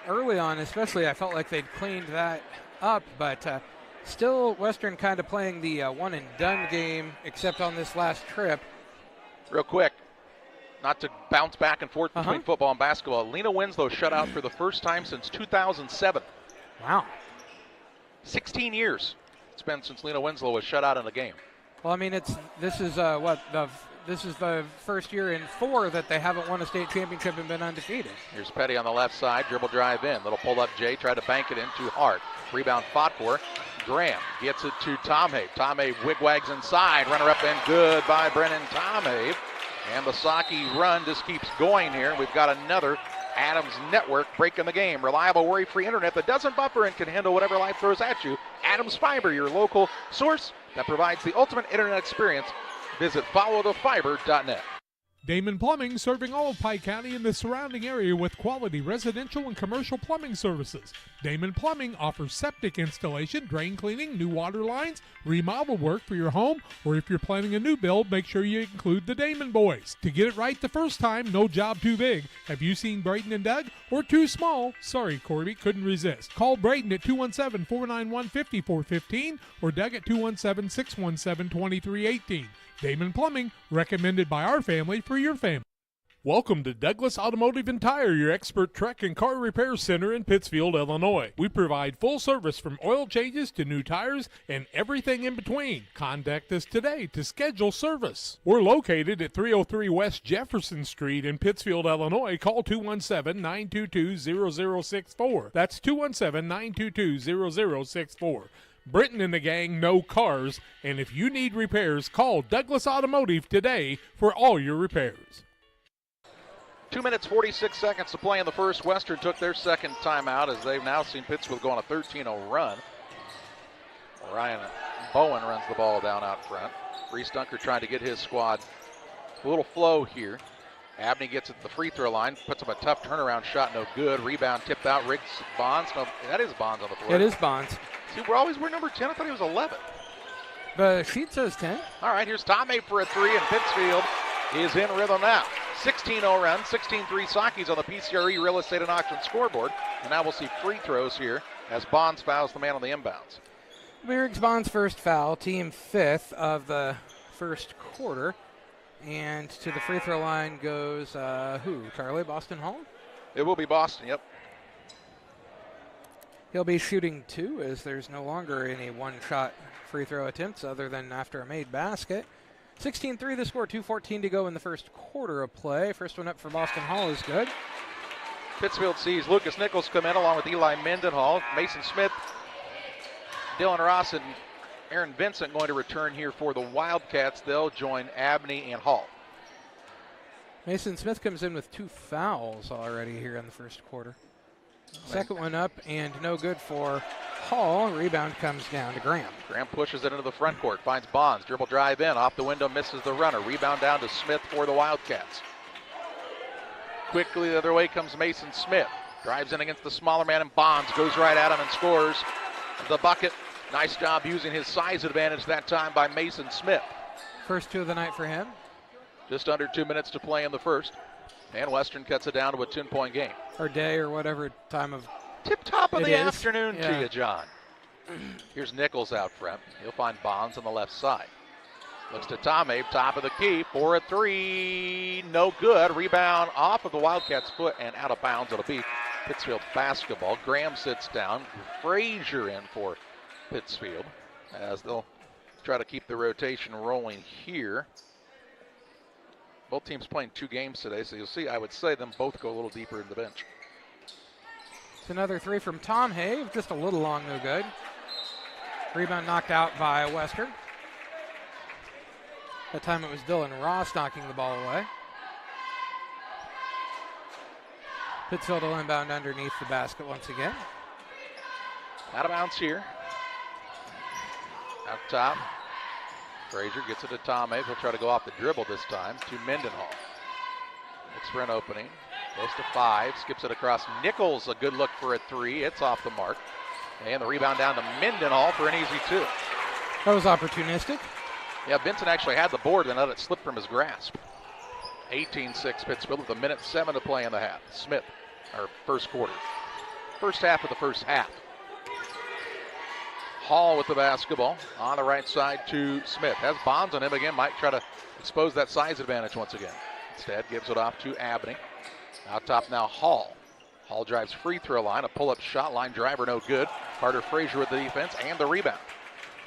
Early on, especially, I felt like they'd cleaned that up, but still Western kind of playing the one-and-done game, except on this last trip. Real quick, not to bounce back and forth between football and basketball, Lena Winslow shut out for the first time since 2007. Wow. 16 years it's been since Lena Winslow was shut out in a game. Well, I mean, this is the first year in 4 that they haven't won a state championship and been undefeated. Here's Petty on the left side, dribble drive in. Little pull up Jay, tried to bank it in too hard. Rebound fought for. Graham gets it to Tom Have. Tom Have wigwags inside, runner up and good by Brennan Tom Have. And the Saukee run just keeps going here. We've got another Adams Network breaking the game. Reliable, worry-free internet that doesn't buffer and can handle whatever life throws at you. Adams Fiber, your local source that provides the ultimate internet experience. Visit followthefiber.net. Damon Plumbing, serving all of Pike County and the surrounding area with quality residential and commercial plumbing services. Damon Plumbing offers septic installation, drain cleaning, new water lines, remodel work for your home, or if you're planning a new build, make sure you include the Damon boys. To get it right the first time, no job too big. Have you seen Braden and Doug? Or too small? Sorry, Corby, couldn't resist. Call Braden at 217-491-5415 or Doug at 217-617-2318. Damon Plumbing, recommended by our family for your family. Welcome to Douglas Automotive and Tire, your expert truck and car repair center in Pittsfield, Illinois. We provide full service from oil changes to new tires and everything in between. Contact us today to schedule service. We're located at 303 West Jefferson Street in Pittsfield, Illinois. Call 217-922-0064. That's 217-922-0064. Britton and the gang know cars, and if you need repairs, call Douglas Automotive today for all your repairs. 2 minutes, 46 seconds to play in the first. Western took their second timeout as they've now seen Pittsfield go on a 13-0 run. Ryan Bowen runs the ball down out front. Reese Dunker trying to get his squad a little flow here. Abney gets at the free throw line, puts up a tough turnaround shot, no good. Rebound tipped out, Riggs Bonds. No, that is Bonds on the floor. It is Bonds. See, we're number 10. I thought he was 11. The sheet says 10. All right, here's Tomei for a three, and Pittsfield is in rhythm now. 16-0 run, 16-3 Saukee's on the PCRE Real Estate and Auction scoreboard. And now we'll see free throws here as Bonds fouls the man on the inbounds. Riggs Bonds' first foul, team fifth of the first quarter. And to the free throw line goes Charlie? Boston Hall? It will be Boston, yep. He'll be shooting two as there's no longer any one-shot free throw attempts other than after a made basket. 16-3 the score, 2:14 to go in the first quarter of play. First one up for Boston Hall is good. Pittsfield sees Lucas Nichols come in along with Eli Mendenhall. Mason Smith, Dylan Ross, and Aaron Vincent going to return here for the Wildcats. They'll join Abney and Hall. Mason Smith comes in with 2 fouls already here in the first quarter. Second one up and no good for Hall. Rebound comes down to Graham. Graham pushes it into the front court, finds Bonds, dribble drive in, off the window, misses the runner. Rebound down to Smith for the Wildcats. Quickly the other way comes Mason Smith. Drives in against the smaller man, and Bonds goes right at him and scores the bucket. Nice job using his size advantage that time by Mason Smith. First 2 of the night for him. Just under 2 minutes to play in the first. And Western cuts it down to a 10-point game. Or day or whatever time of tip-top of the is. afternoon Yeah. to you, John. Here's Nichols out front. He'll find Bonds on the left side. Looks to Tomei, top of the key for a three. No good. Rebound off of the Wildcats' foot and out of bounds. It'll be Pittsfield basketball. Graham sits down. Frazier in for Pittsfield as they'll try to keep the rotation rolling here. Both teams playing 2 games today, so you'll see, I would say them both go a little deeper in the bench. It's another 3 from Tom Hay, just a little long, no good. Rebound knocked out by Western. That time it was Dylan Ross knocking the ball away. Pittsfield will inbound underneath the basket once again. Out of bounds here. Out top. Frazier gets it to Tomei. He'll try to go off the dribble this time to Mendenhall. Looks for an opening. Goes to 5. Skips it across. Nichols, a good look for a 3. It's off the mark. And the rebound down to Mendenhall for an easy 2. That was opportunistic. Yeah, Vincent actually had the board and let it slip from his grasp. 18-6 Pittsfield with 1:07 to play in the half. Smith, or first quarter. First half of the first half. Hall with the basketball on the right side to Smith. Has Bonds on him again. Might try to expose that size advantage once again. Instead, gives it off to Abney. Out top now, Hall. Hall drives free throw line. A pull-up shot line driver, no good. Carter Frazier with the defense and the rebound.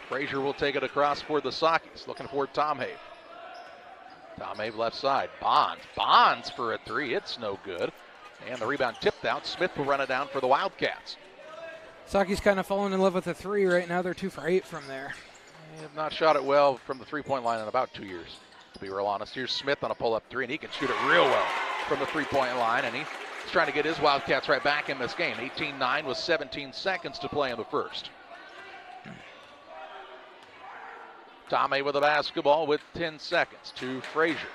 Frazier will take it across for the Saukees. Looking for Tom Have. Tom Have left side. Bonds for a 3. It's no good. And the rebound tipped out. Smith will run it down for the Wildcats. Saukee's kind of falling in love with the 3 right now. They're 2 for 8 from there. They have not shot it well from the three-point line in about 2 years, to be real honest. Here's Smith on a pull-up 3, and he can shoot it real well from the three-point line, and he's trying to get his Wildcats right back in this game. 18-9 with 17 seconds to play in the first. Tomei with the basketball with 10 seconds to Frazier.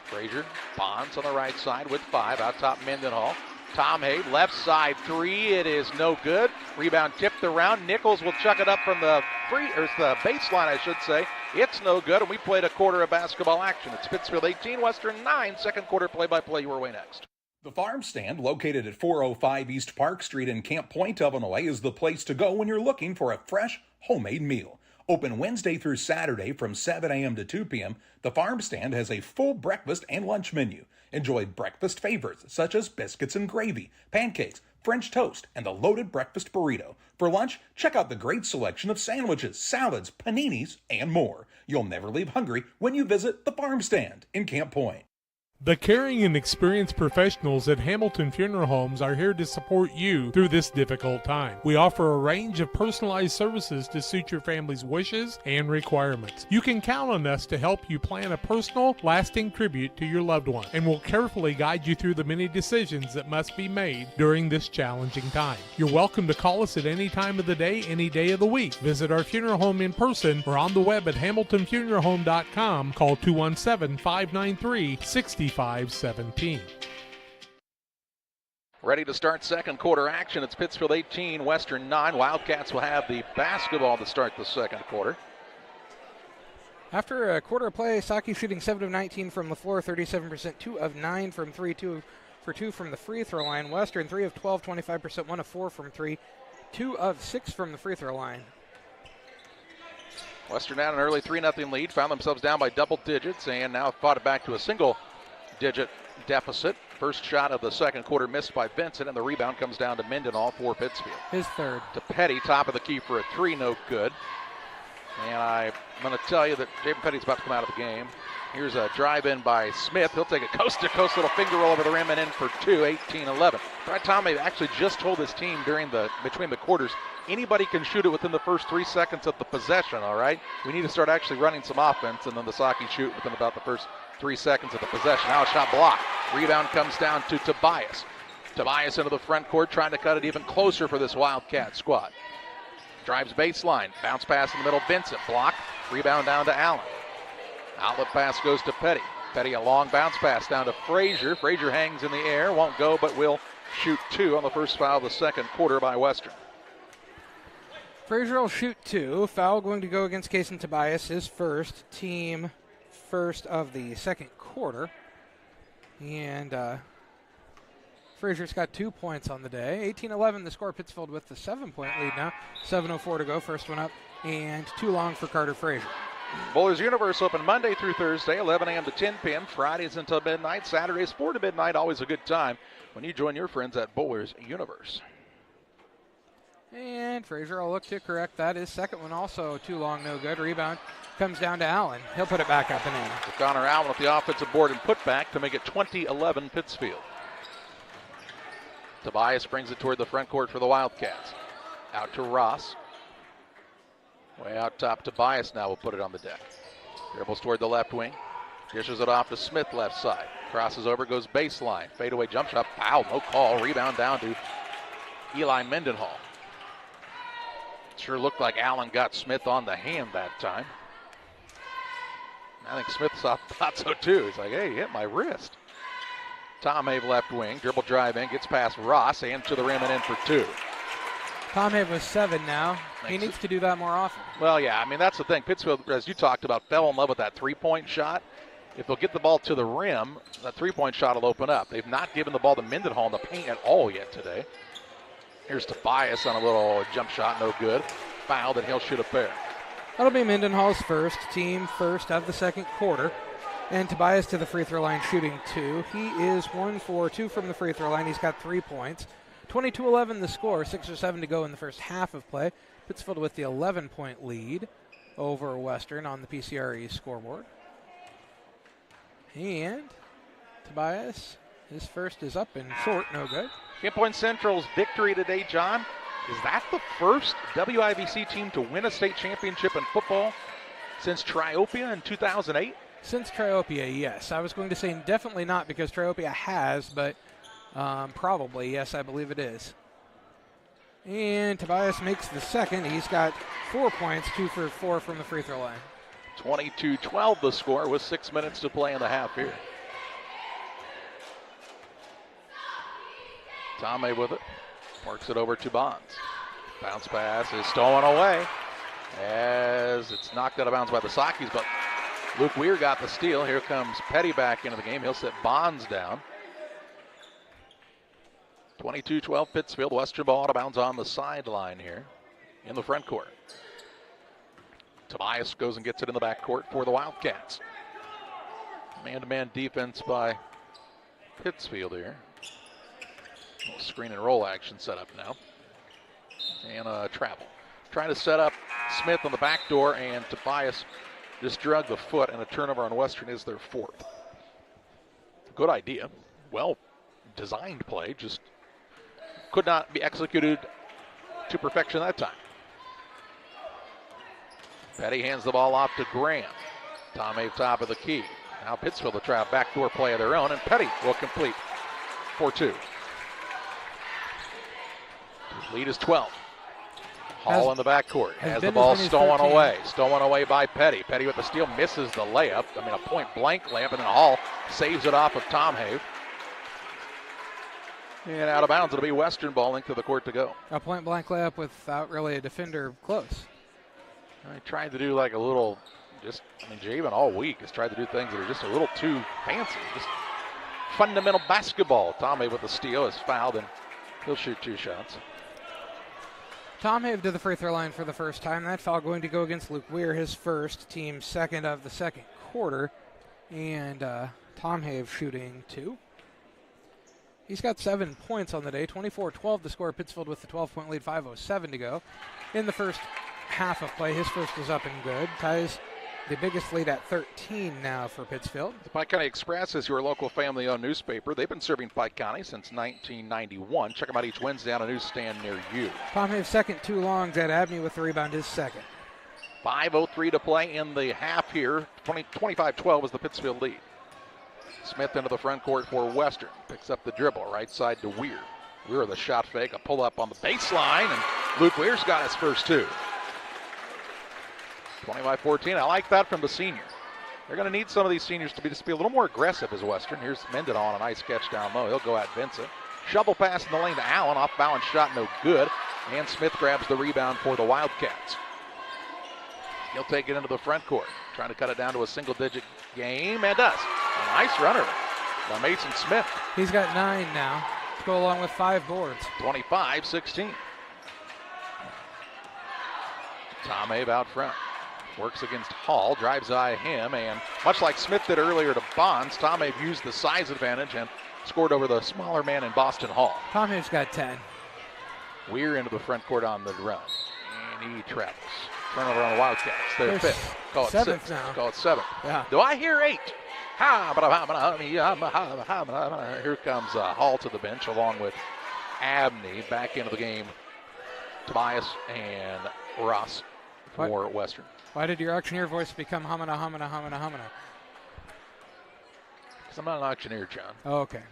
Frazier, Bonds on the right side with 5. Out top, Mendenhall. Tom Hay, left side 3. It is no good. Rebound tipped around. Nichols will chuck it up from the the baseline, I should say. It's no good, and we played a quarter of basketball action. It's Pittsfield 18, Western 9. Second quarter play-by-play your way next. The Farm Stand, located at 405 East Park Street in Camp Point, Illinois, is the place to go when you're looking for a fresh, homemade meal. Open Wednesday through Saturday from 7 a.m. to 2 p.m., the Farm Stand has a full breakfast and lunch menu. Enjoy breakfast favorites such as biscuits and gravy, pancakes, French toast, and the loaded breakfast burrito. For lunch, check out the great selection of sandwiches, salads, paninis, and more. You'll never leave hungry when you visit the Farm Stand in Camp Point. The caring and experienced professionals at Hamilton Funeral Homes are here to support you through this difficult time. We offer a range of personalized services to suit your family's wishes and requirements. You can count on us to help you plan a personal, lasting tribute to your loved one, and we'll carefully guide you through the many decisions that must be made during this challenging time. You're welcome to call us at any time of the day, any day of the week. Visit our funeral home in person or on the web at hamiltonfuneralhome.com. Call 217-593-6517. Ready to start second quarter action. It's Pittsfield 18, Western 9. Wildcats will have the basketball to start the second quarter. After a quarter of play, Saukee shooting 7 of 19 from the floor, 37%, 2 of 9 from 3, 2 for 2 from the free throw line. Western 3 of 12, 25%, 1 of 4 from 3, 2 of 6 from the free throw line. Western had an early 3-0 lead, found themselves down by double digits, and now fought it back to a single-digit deficit. First shot of the second quarter missed by Vincent, and the rebound comes down to Mendenhall for Pittsfield. His third. To Petty, top of the key for a 3, no good. And I'm going to tell you that Jaden Petty's about to come out of the game. Here's a drive-in by Smith. He'll take a coast-to-coast little finger roll over the rim and in for 2, 18-11. Brad Tomei actually just told his team between the quarters, anybody can shoot it within the first 3 seconds of the possession, all right? We need to start actually running some offense, and then the Saukee shoot within about the first 3 seconds of the possession. Now a shot blocked. Rebound comes down to Tobias. Tobias into the front court, trying to cut it even closer for this Wildcat squad. Drives baseline. Bounce pass in the middle. Vincent blocked. Rebound down to Allen. Outlet pass goes to Petty. Petty a long bounce pass down to Frazier. Frazier hangs in the air. Won't go, but will shoot 2 on the first foul of the second quarter by Western. Frazier will shoot 2. Foul going to go against Kason Tobias, his first, team first of the second quarter. And Frazier's got 2 points on the day. 18-11 the score. Pittsfield with the 7-point lead now. 7:04 to go. First one up. And too long for Carter Frazier. Bowlers Universe open Monday through Thursday, 11 a.m. to 10 p.m. Fridays until midnight. Saturdays 4 to midnight. Always a good time when you join your friends at Bowlers Universe. And Frazier will look to correct that. His second one also too long, no good. Rebound comes down to Allen. He'll put it back up and in. Connor Allen with the offensive board and put back to make it 20-11 Pittsfield. Tobias brings it toward the front court for the Wildcats. Out to Ross. Way out top, Tobias now will put it on the deck. Dribbles toward the left wing. Dishes it off to Smith left side. Crosses over, goes baseline. Fadeaway jump shot, foul, no call. Rebound down to Eli Mendenhall. Sure looked like Allen got Smith on the hand that time. I think Smith thought so too. He's like, hey, he hit my wrist. Tom Have left wing, dribble drive in, gets past Ross and to the rim and in for 2. Tom Have was 7 now. He needs to do that more often. Well, yeah, I mean, that's the thing. Pittsfield, as you talked about, fell in love with that three-point shot. If they'll get the ball to the rim, that three-point shot will open up. They've not given the ball to Mendenhall in the paint at all yet today. Here's Tobias on a little jump shot, no good. Fouled, and he'll shoot a pair. That'll be Mendenhall's first, team first of the second quarter. And Tobias to the free throw line shooting 2. He is 1 for 2 from the free throw line. He's got 3 points. 22-11 the score, 6 or 7 to go in the first half of play. Pittsfield with the 11-point lead over Western on the PCRE scoreboard. And Tobias, his first is up and short, no good. Camp Point Central's victory today, John. Is that the first WIVC team to win a state championship in football since Triopia in 2008? Since Triopia, yes. I was going to say definitely not because Triopia has, but probably, yes, I believe it is. And Tobias makes the second. He's got 4 points, 2 for 4 from the free throw line. 22-12 the score with 6 minutes to play in the half here. Tomei with it. Works it over to Bonds. Bounce pass is stolen away as it's knocked out of bounds by the Saukees, but Luke Weir got the steal. Here comes Petty back into the game. He'll set Bonds down. 22-12 Pittsfield. Western ball out of bounds on the sideline here in the front court. Tobias goes and gets it in the back court for the Wildcats. Man-to-man defense by Pittsfield here. Little screen and roll action set up now. And travel. Trying to set up Smith on the back door, and Tobias just drug the foot, and a turnover on Western is their fourth. Good idea. Well designed play, just could not be executed to perfection that time. Petty hands the ball off to Graham. Tommy top of the key. Now Pittsfield will try a backdoor play of their own, and Petty will complete 4-2. Lead is 12. Hall in the backcourt. Has the ball stolen away. Stolen away by Petty. Petty with the steal misses the layup. I mean, a point-blank layup, and then Hall saves it off of Tomhave. And out of bounds, it'll be Western ball length of the court to go. A point-blank layup without really a defender close. I tried to do like a little, Javen all week has tried to do things that are just a little too fancy. Just fundamental basketball. Tomhave with the steal is fouled, and he'll shoot 2 shots. Tomhave to the free throw line for the first time. That foul going to go against Luke Weir, his first, team second of the second quarter. And Tomhave shooting 2. He's got 7 points on the day, 24-12 to score. Pittsfield with the 12-point lead, 5:07 to go. In the first half of play, his first is up and good. Ties the biggest lead at 13 now for Pittsfield. The Pike County Express is your local family-owned newspaper. They've been serving Pike County since 1991. Check them out each Wednesday on a newsstand near you. Tomhave's second 2 longs at Abney with the rebound, his second. 5:03 to play in the half here. 25-12 is the Pittsfield lead. Smith into the front court for Western. Picks up the dribble, right side to Weir. Weir the shot fake, a pull up on the baseline, and Luke Weir's got his first 2. 25-14, I like that from the senior. They're going to need some of these seniors to be a little more aggressive as Western. Here's Mendon on a nice catch down low. He'll go at Vincent. Shovel pass in the lane to Allen, off balance shot, no good. And Smith grabs the rebound for the Wildcats. He'll take it into the front court, trying to cut it down to a single-digit game, and does. A nice runner by Mason Smith. He's got 9 now to go along with 5 boards. 25-16. Tomhave out front. Works against Hall, drives by him, and much like Smith did earlier to Bonds, Tomhave used the size advantage and scored over the smaller man in Boston Hall. Tomhave's got 10. Weir into the front court on the run, and he travels. Turnover on the Wildcats. They're 5th. Call it 6th. Now. Call it 7th. Yeah. Do I hear 8? Here comes Hall to the bench along with Abney back into the game. Tobias and Ross for Western. Why did your auctioneer voice become hamana? Because I'm not an auctioneer, John. Oh, okay.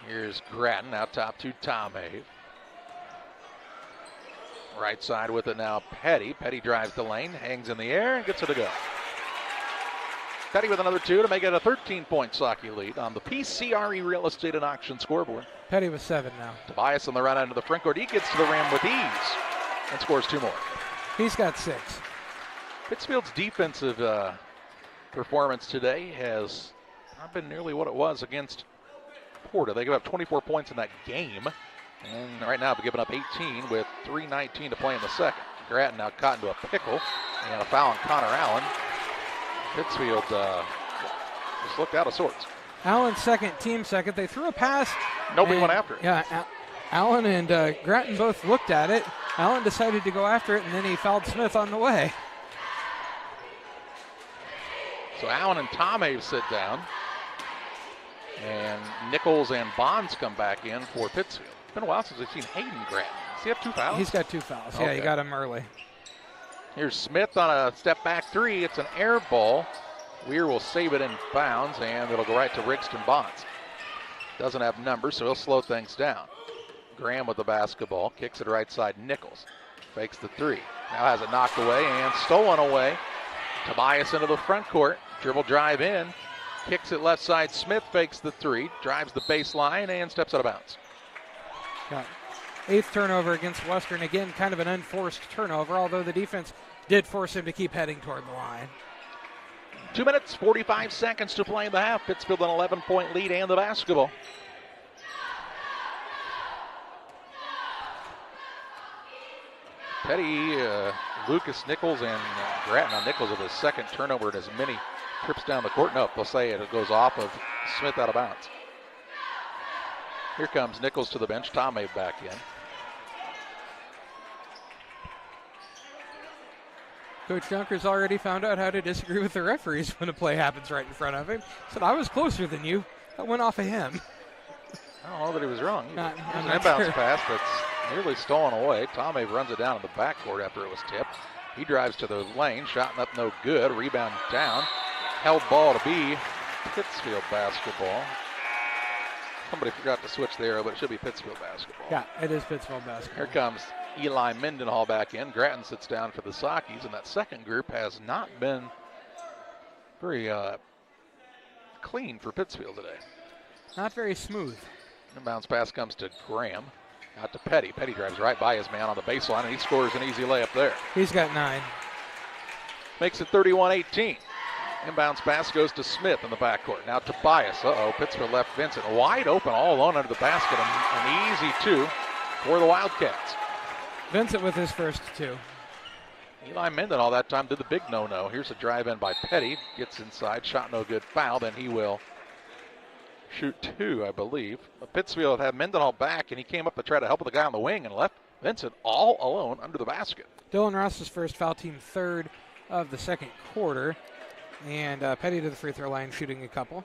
Here's Grattan out top to Tomhave. Right side with it now, Petty. Petty drives the lane, hangs in the air, and gets it to go. Petty with another 2 to make it a 13-point Saukee lead on the PCRE Real Estate and Auction scoreboard. Petty with 7 now. Tobias on the run out of the front court. He gets to the rim with ease and scores 2 more. He's got 6. Pittsfield's defensive performance today has not been nearly what it was against Porter. They give up 24 points in that game. And right now, they're giving up 18 with 3:19 to play in the second. Grattan now caught into a pickle, and a foul on Connor Allen. Pittsfield just looked out of sorts. Allen second, team second. They threw a pass. Nobody went after it. Yeah, Allen and Grattan both looked at it. Allen decided to go after it, and then he fouled Smith on the way. So Allen and Tomhave sit down, and Nichols and Bonds come back in for Pittsfield. It's been a while since we've seen Hayden Grattan. Does he have 2 fouls? He's got 2 fouls. Okay. Yeah, he got him early. Here's Smith on a step back 3. It's an air ball. Weir will save it in bounds, and it'll go right to Rigston Bonds. Doesn't have numbers, so he'll slow things down. Graham with the basketball, kicks it right side. Nichols fakes the 3. Now has it knocked away and stolen away. Tobias into the front court. Dribble drive in. Kicks it left side. Smith fakes the 3. Drives the baseline and steps out of bounds. Got 8th turnover against Western. Again, kind of an unforced turnover, although the defense did force him to keep heading toward the line. 2 minutes, 45 seconds to play in the half. Pittsfield an 11-point lead and the basketball. Petty, Lucas, Nichols, and Grattan. Now Nichols with his second turnover and as many trips down the court. No, they'll say it goes off of Smith out of bounds. Here comes Nichols to the bench. Tommy back in. Coach Junker's already found out how to disagree with the referees when a play happens right in front of him. Said, I was closer than you. That went off of him. I don't know that he was wrong. Not There's an inbounds pass that's nearly stolen away. Tommy runs it down in the backcourt after it was tipped. He drives to the lane, shot up no good. Rebound down. Held ball to be Pittsfield basketball. Somebody forgot to switch the arrow, but it should be Pittsfield basketball. Yeah, it is Pittsfield basketball. Here comes Eli Mendenhall back in. Grattan sits down for the Saukees, and that second group has not been very clean for Pittsfield today. Not very smooth. Inbounds pass comes to Graham. Out to Petty. Petty drives right by his man on the baseline, and he scores an easy layup there. He's got 9. Makes it 31-18. Inbounds pass goes to Smith in the backcourt. Now Tobias. Pittsfield left Vincent wide open all alone under the basket. An easy 2 for the Wildcats. Vincent with his first 2. Eli Mendenhall that time did the big no-no. Here's a drive in by Petty. Gets inside. Shot no good. Foul. Then he will shoot 2, I believe. But Pittsfield had Mendenhall back, and he came up to try to help the guy on the wing and left Vincent all alone under the basket. Dylan Ross's first foul, team third of the second quarter. And Petty to the free throw line, shooting a couple.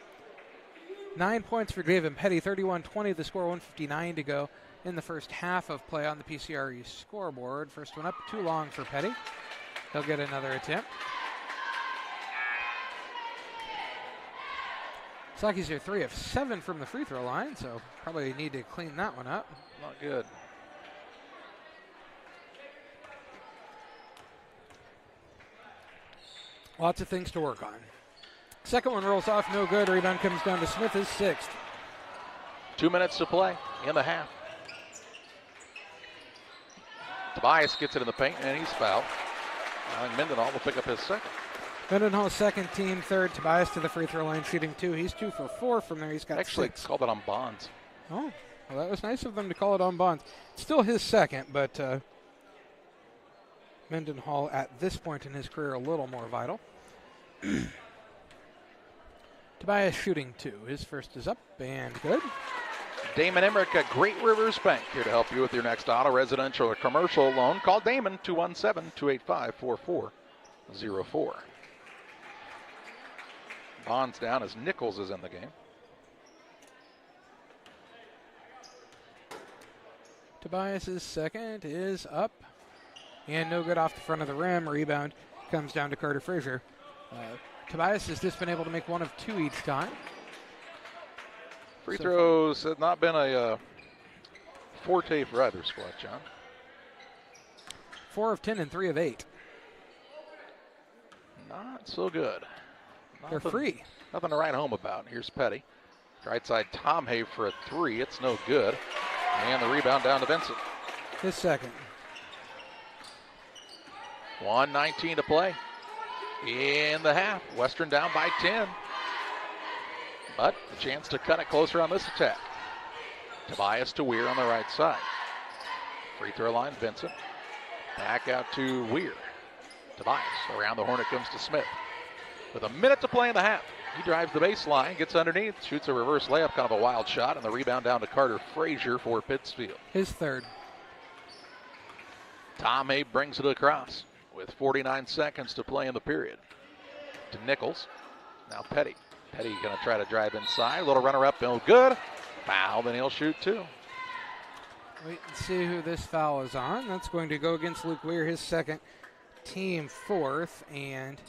9 points for Javen Petty, 31-20, the score, 1:59 to go in the first half of play on the PCRE scoreboard. First one up, too long for Petty. He'll get another attempt. Saukees are 3 of 7 from the free throw line, so probably need to clean that one up. Not good. Lots of things to work on. Second one rolls off, no good. Rebound comes down to Smith, his 6th. 2 minutes to play in the half. Tobias gets it in the paint, and he's fouled. I think Mendenhall will pick up his second. Mendenhall's second, team third. Tobias to the free throw line, shooting 2. He's 2 for 4 from there. He's got Actually 6. Called it on Bonds. Oh, well, that was nice of them to call it on Bonds. Still his second, but Mendenhall at this point in his career a little more vital. Tobias shooting 2. His first is up and good. Damon Emmerich at Great Rivers Bank here to help you with your next auto, residential, or commercial loan. Call Damon 217-285-4404. Bonds down as Nichols is in the game. Tobias's second is up and no good off the front of the rim. Rebound comes down to Carter Frazier. Tobias has just been able to make 1 of 2 each time. Free throws have not been a forte for either squad, John. 4 of 10 and 3 of 8. Not so good. They're free. Nothing to write home about. Here's Petty. Right side, Tom Hay for a 3. It's no good. And the rebound down to Vincent. His second. 1:19 to play in the half. Western down by 10. But a chance to cut it closer on this attack. Tobias to Weir on the right side. Free throw line, Vincent. Back out to Weir. Tobias around the horn, it comes to Smith. With a minute to play in the half. He drives the baseline, gets underneath, shoots a reverse layup, kind of a wild shot, and the rebound down to Carter Frazier for Pittsfield. His third. Tom Hay brings it across with 49 seconds to play in the period. To Nichols. Now Petty. Petty going to try to drive inside. A little runner up, no good. Foul, then he'll shoot 2. Wait and see who this foul is on. That's going to go against Luke Weir, his second, team 4th, and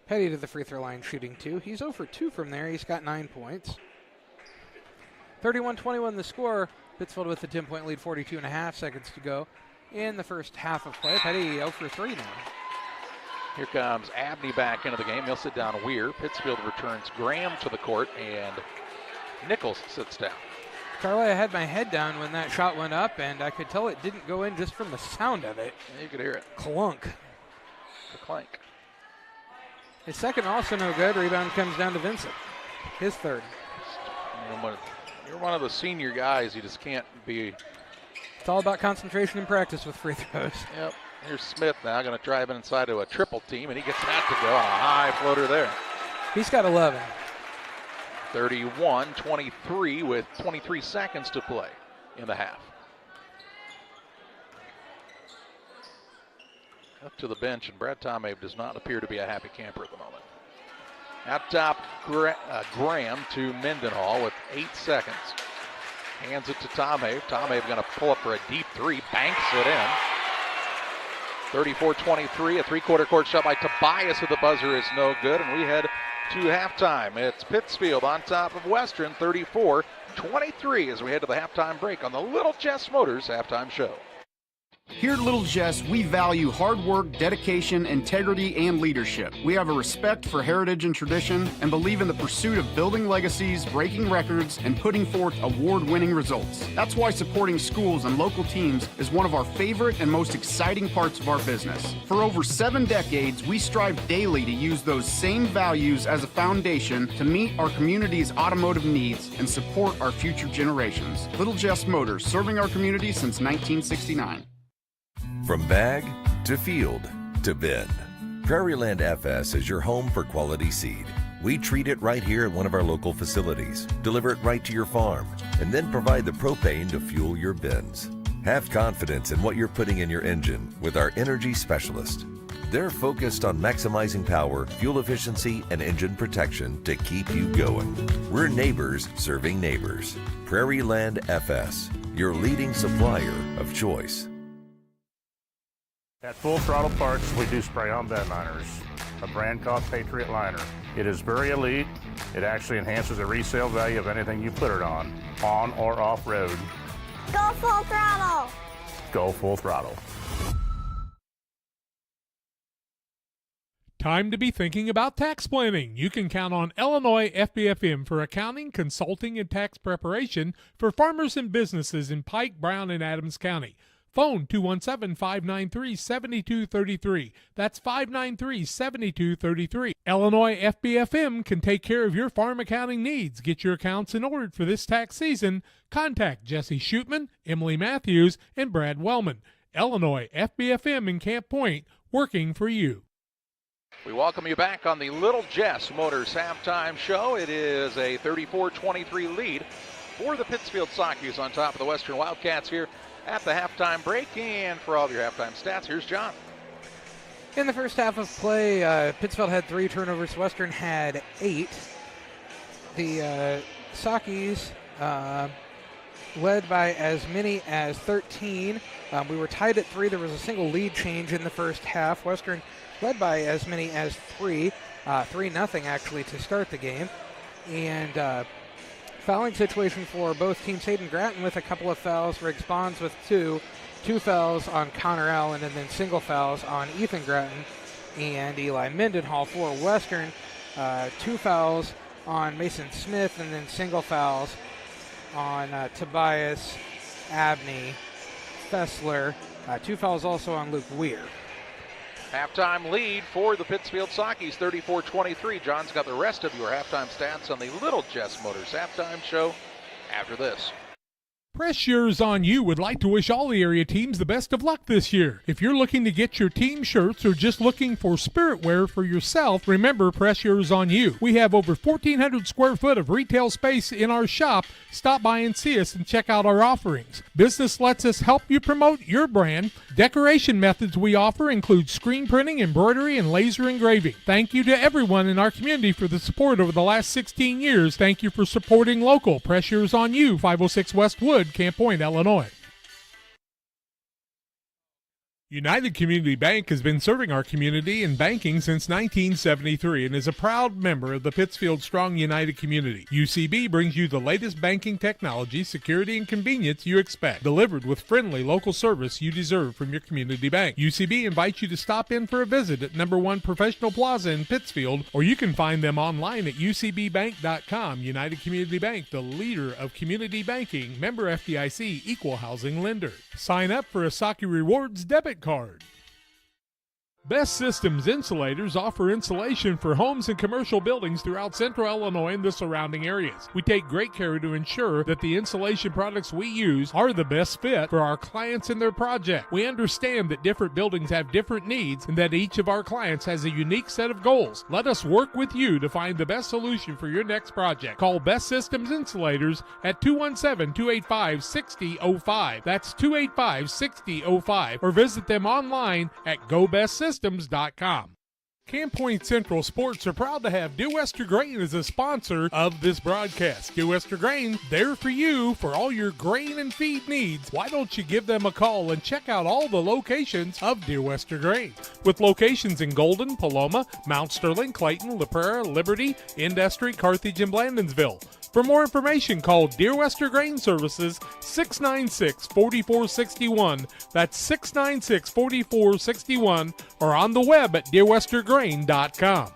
Petty to the free throw line shooting 2. He's 0 for 2 from there. He's got 9 points. 31-21 the score. Pittsfield with the 10-point lead, 42.5 seconds to go in the first half of play. Petty 0 for 3 now. Here comes Abney back into the game. He'll sit down Weir. Pittsfield returns Graham to the court, and Nichols sits down. Charlie, I had my head down when that shot went up, and I could tell it didn't go in just from the sound of it. Yeah, you could hear it. Clunk. The clank. His second also no good. Rebound comes down to Vincent. His third. You're one of the senior guys. You just can't be. It's all about concentration and practice with free throws. Yep. Here's Smith now going to drive inside to a triple team, and he gets that to go on a high floater there. He's got 11. 31-23 with 23 seconds to play in the half. Up to the bench, and Brad Tomave does not appear to be a happy camper at the moment. Out top, Graham to Mendenhall with 8 seconds. Hands it to Tomave. Tomave going to pull up for a deep three, banks it in. 34-23, a three-quarter court shot by Tobias with the buzzer is no good, and we head to halftime. It's Pittsfield on top of Western, 34-23 as we head to the halftime break on the Little Jess Motors halftime show. Here at Little Jess, we value hard work, dedication, integrity, and leadership. We have a respect for heritage and tradition and believe in the pursuit of building legacies, breaking records, and putting forth award-winning results. That's why supporting schools and local teams is one of our favorite and most exciting parts of our business. For over 7 decades, we strive daily to use those same values as a foundation to meet our community's automotive needs and support our future generations. Little Jess Motors, serving our community since 1969. From bag to field to bin, Prairieland FS is your home for quality seed. We treat it right here at one of our local facilities, deliver it right to your farm, and then provide the propane to fuel your bins. Have confidence in what you're putting in your engine with our energy specialist. They're focused on maximizing power, fuel efficiency, and engine protection to keep you going. We're neighbors serving neighbors. Prairieland FS, your leading supplier of choice. At Full Throttle Parts, we do spray-on bed liners, a brand called Patriot Liner. It is very elite. It actually enhances the resale value of anything you put it on or off-road. Go Full Throttle! Go Full Throttle. Time to be thinking about tax planning. You can count on Illinois FBFM for accounting, consulting, and tax preparation for farmers and businesses in Pike, Brown, and Adams County. Phone 217-593-7233. That's 593-7233. Illinois FBFM can take care of your farm accounting needs. Get your accounts in order for this tax season. Contact Jesse Shootman, Emily Matthews, and Brad Wellman. Illinois FBFM in Camp Point, working for you. We welcome you back on the Little Jess Motors halftime show. It is a 34-23 lead for the Pittsfield Saukees on top of the Western Wildcats here at the halftime break. And for all of your halftime stats, here's John. In the first half of play, Pittsfield had 3 turnovers. Western had 8. The Saukees led by as many as 13. We were tied at 3. There was a single lead change in the first half. Western led by as many as 3. 3-0 actually to start the game. And fouling situation for both teams. Hayden Gratton with a couple of fouls. Riggs Bonds with 2 fouls on Connor Allen, and then single fouls on Ethan Gratton and Eli Mendenhall for Western. 2 fouls on Mason Smith, and then single fouls on Tobias, Abney, Fessler. 2 fouls also on Luke Weir. Halftime lead for the Pittsfield Saukees, 34-23. John's got the rest of your halftime stats on the Little Jess Motors halftime show after this. Pressure's on You would like to wish all the area teams the best of luck this year. If you're looking to get your team shirts or just looking for spirit wear for yourself, remember Pressure's on You. We have over 1,400 square foot of retail space in our shop. Stop by and see us and check out our offerings. Business lets us help you promote your brand. Decoration methods we offer include screen printing, embroidery, and laser engraving. Thank you to everyone in our community for the support over the last 16 years. Thank you for supporting local. Pressure's on You, 506 West Wood, Camp Point, Illinois. United Community Bank has been serving our community in banking since 1973 and is a proud member of the Pittsfield Strong United community. UCB brings you the latest banking technology, security, and convenience you expect, delivered with friendly local service you deserve from your community bank. UCB invites you to stop in for a visit at number 1 Professional Plaza in Pittsfield, or you can find them online at ucbbank.com. United Community Bank, the leader of community banking, member FDIC, equal housing lender. Sign up for a Saukee Rewards debit card. Best Systems Insulators offer insulation for homes and commercial buildings throughout central Illinois and the surrounding areas. We take great care to ensure that the insulation products we use are the best fit for our clients and their project. We understand that different buildings have different needs and that each of our clients has a unique set of goals. Let us work with you to find the best solution for your next project. Call Best Systems Insulators at 217-285-6005. That's 285-6005. Or visit them online at GoBestSystems.com. Camp Point Central Sports are proud to have Dear Western Grain as a sponsor of this broadcast. Dear Western Grain, there for you for all your grain and feed needs. Why don't you give them a call and check out all the locations of Dear Western Grain? With locations in Golden, Paloma, Mount Sterling, Clayton, La Prairie, Liberty, Industry, Carthage, and Blandonsville. For more information, call Dear Western Grain Services 696-4461. That's 696-4461, or on the web at dearwesterngrain.com.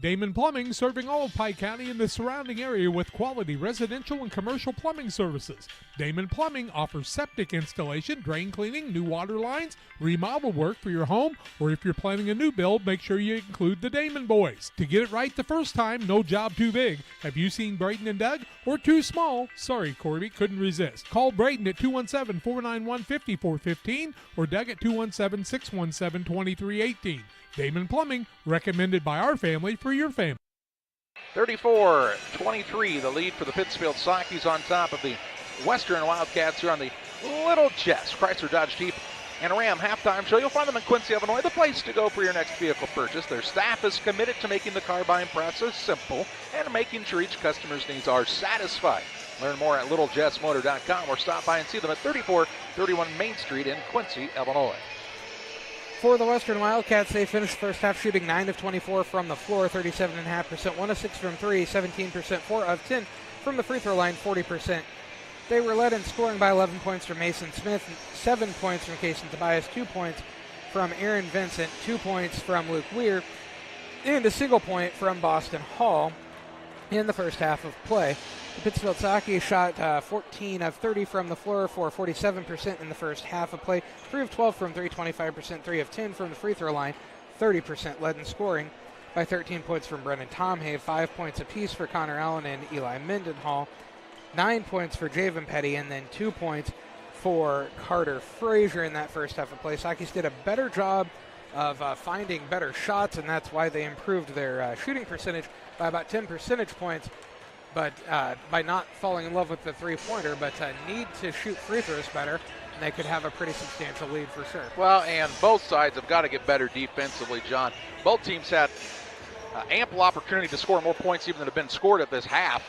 Damon Plumbing, serving all of Pike County and the surrounding area with quality residential and commercial plumbing services. Damon Plumbing offers septic installation, drain cleaning, new water lines, remodel work for your home, or if you're planning a new build, make sure you include the Damon boys. To get it right the first time, no job too big. Have you seen Braden and Doug? Or too small? Sorry, Corby, couldn't resist. Call Braden at 217-491-5415 or Doug at 217-617-2318. Damon Plumbing, recommended by our family for your family. 34-23, the lead for the Pittsfield Saukees on top of the Western Wildcats here on the Little Jess Chrysler Dodge Jeep and Ram halftime show. You'll find them in Quincy, Illinois, the place to go for your next vehicle purchase. Their staff is committed to making the car buying process simple and making sure each customer's needs are satisfied. Learn more at littlejessmotor.com or stop by and see them at 3431 Main Street in Quincy, Illinois. For the Western Wildcats, they finished the first half shooting 9 of 24 from the floor, 37.5%, 1 of 6 from 3, 17%, 4 of 10 from the free throw line, 40%. They were led in scoring by 11 points from Mason Smith, 7 points from Kason Tobias, 2 points from Aaron Vincent, 2 points from Luke Weir, and a single point from Boston Hall in the first half of play. The Pittsfield Saukee shot 14 of 30 from the floor for 47% in the first half of play, 3 of 12 from 3, 25%, 3 of 10 from the free throw line, 30%, led in scoring by 13 points from Brennan Tomhave, 5 points apiece for Connor Allen and Eli Mendenhall, 9 points for Javen Petty, and then 2 points for Carter Frazier in that first half of play. Saukees did a better job of finding better shots, and that's why they improved their shooting percentage by about 10 percentage points, but by not falling in love with the three-pointer, but need to shoot free throws better, and they could have a pretty substantial lead for sure. Well, and both sides have got to get better defensively, John. Both teams had ample opportunity to score more points even than have been scored at this half.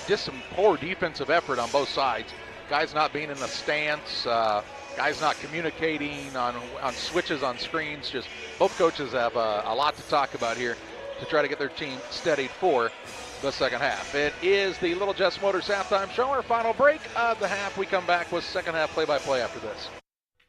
Just some poor defensive effort on both sides. Guys not being in the stance, guys not communicating on switches on screens. Just both coaches have a lot to talk about here to try to get their team steadied for the second half. It is the Little Jess Motors halftime show. Our final break of the half. We come back with second half play-by-play after this.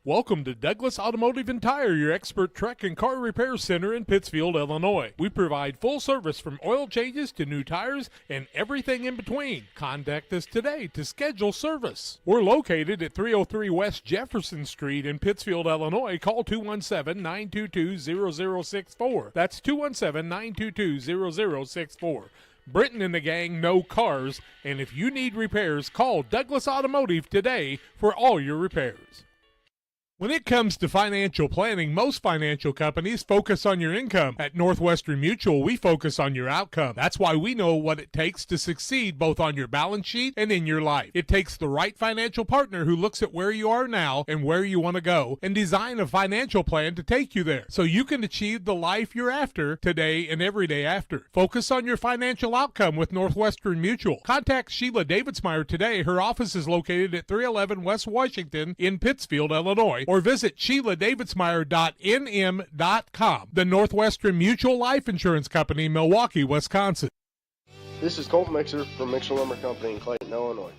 Welcome to Douglas Automotive and Tire, your expert truck and car repair center in Pittsfield, Illinois. We provide full service from oil changes to new tires and everything in between. Contact us today to schedule service. We're located at 303 West Jefferson Street in Pittsfield, Illinois. Call 217-922-0064. That's 217-922-0064. Britton and the gang know cars, and if you need repairs, call Douglas Automotive today for all your repairs. When it comes to financial planning, most financial companies focus on your income. At Northwestern Mutual, we focus on your outcome. That's why we know what it takes to succeed both on your balance sheet and in your life. It takes the right financial partner who looks at where you are now and where you want to go and design a financial plan to take you there so you can achieve the life you're after today and every day after. Focus on your financial outcome with Northwestern Mutual. Contact Sheila Davidsmeyer today. Her office is located at 311 West Washington in Pittsfield, Illinois, or visit SheilaDavidsmeyer.nm.com. The Northwestern Mutual Life Insurance Company, Milwaukee, Wisconsin. This is Colt Mixer from Mixer Lumber Company in Clayton, Illinois.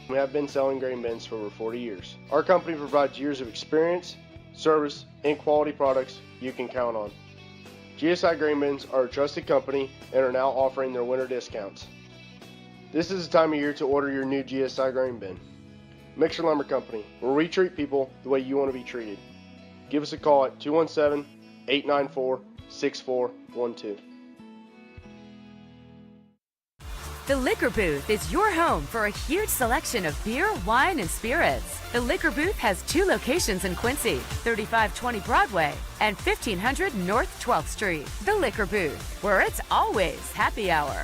We have been selling grain bins for over 40 years. Our company provides years of experience, service, and quality products you can count on. GSI Grain Bins are a trusted company and are now offering their winter discounts. This is the time of year to order your new GSI Grain Bin. Mixer Lumber Company, where we treat people the way you want to be treated. Give us a call at 217-894-6412. The Liquor Booth is your home for a huge selection of beer, wine, and spirits. The Liquor Booth has 2 locations in Quincy, 3520 Broadway and 1500 North 12th Street. The Liquor Booth, where it's always happy hour.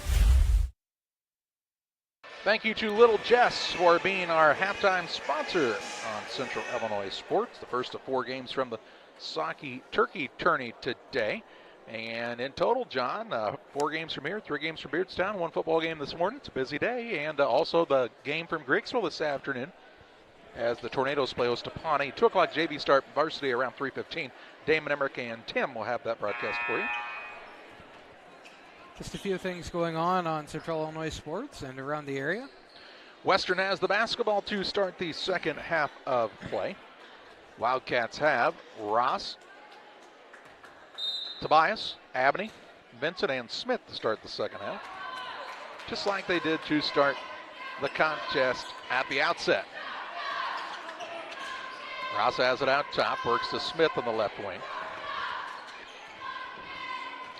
Thank you to Little Jess for being our halftime sponsor on Central Illinois Sports. The first of 4 games from the Saukee Turkey Tourney today. And in total, John, 4 games from here, 3 games from Beardstown, 1 football game this morning. It's a busy day. And also the game from Griggsville this afternoon as the Tornadoes play host to Pawnee. 2 o'clock JV start varsity around 3:15. Damon Emmerich and Tim will have that broadcast for you. Just a few things going on Central Illinois Sports and around the area. Western has the basketball to start the second half of play. Wildcats have Ross, Tobias, Abney, Vincent, and Smith to start the second half, just like they did to start the contest at the outset. Ross has it out top, works to Smith on the left wing.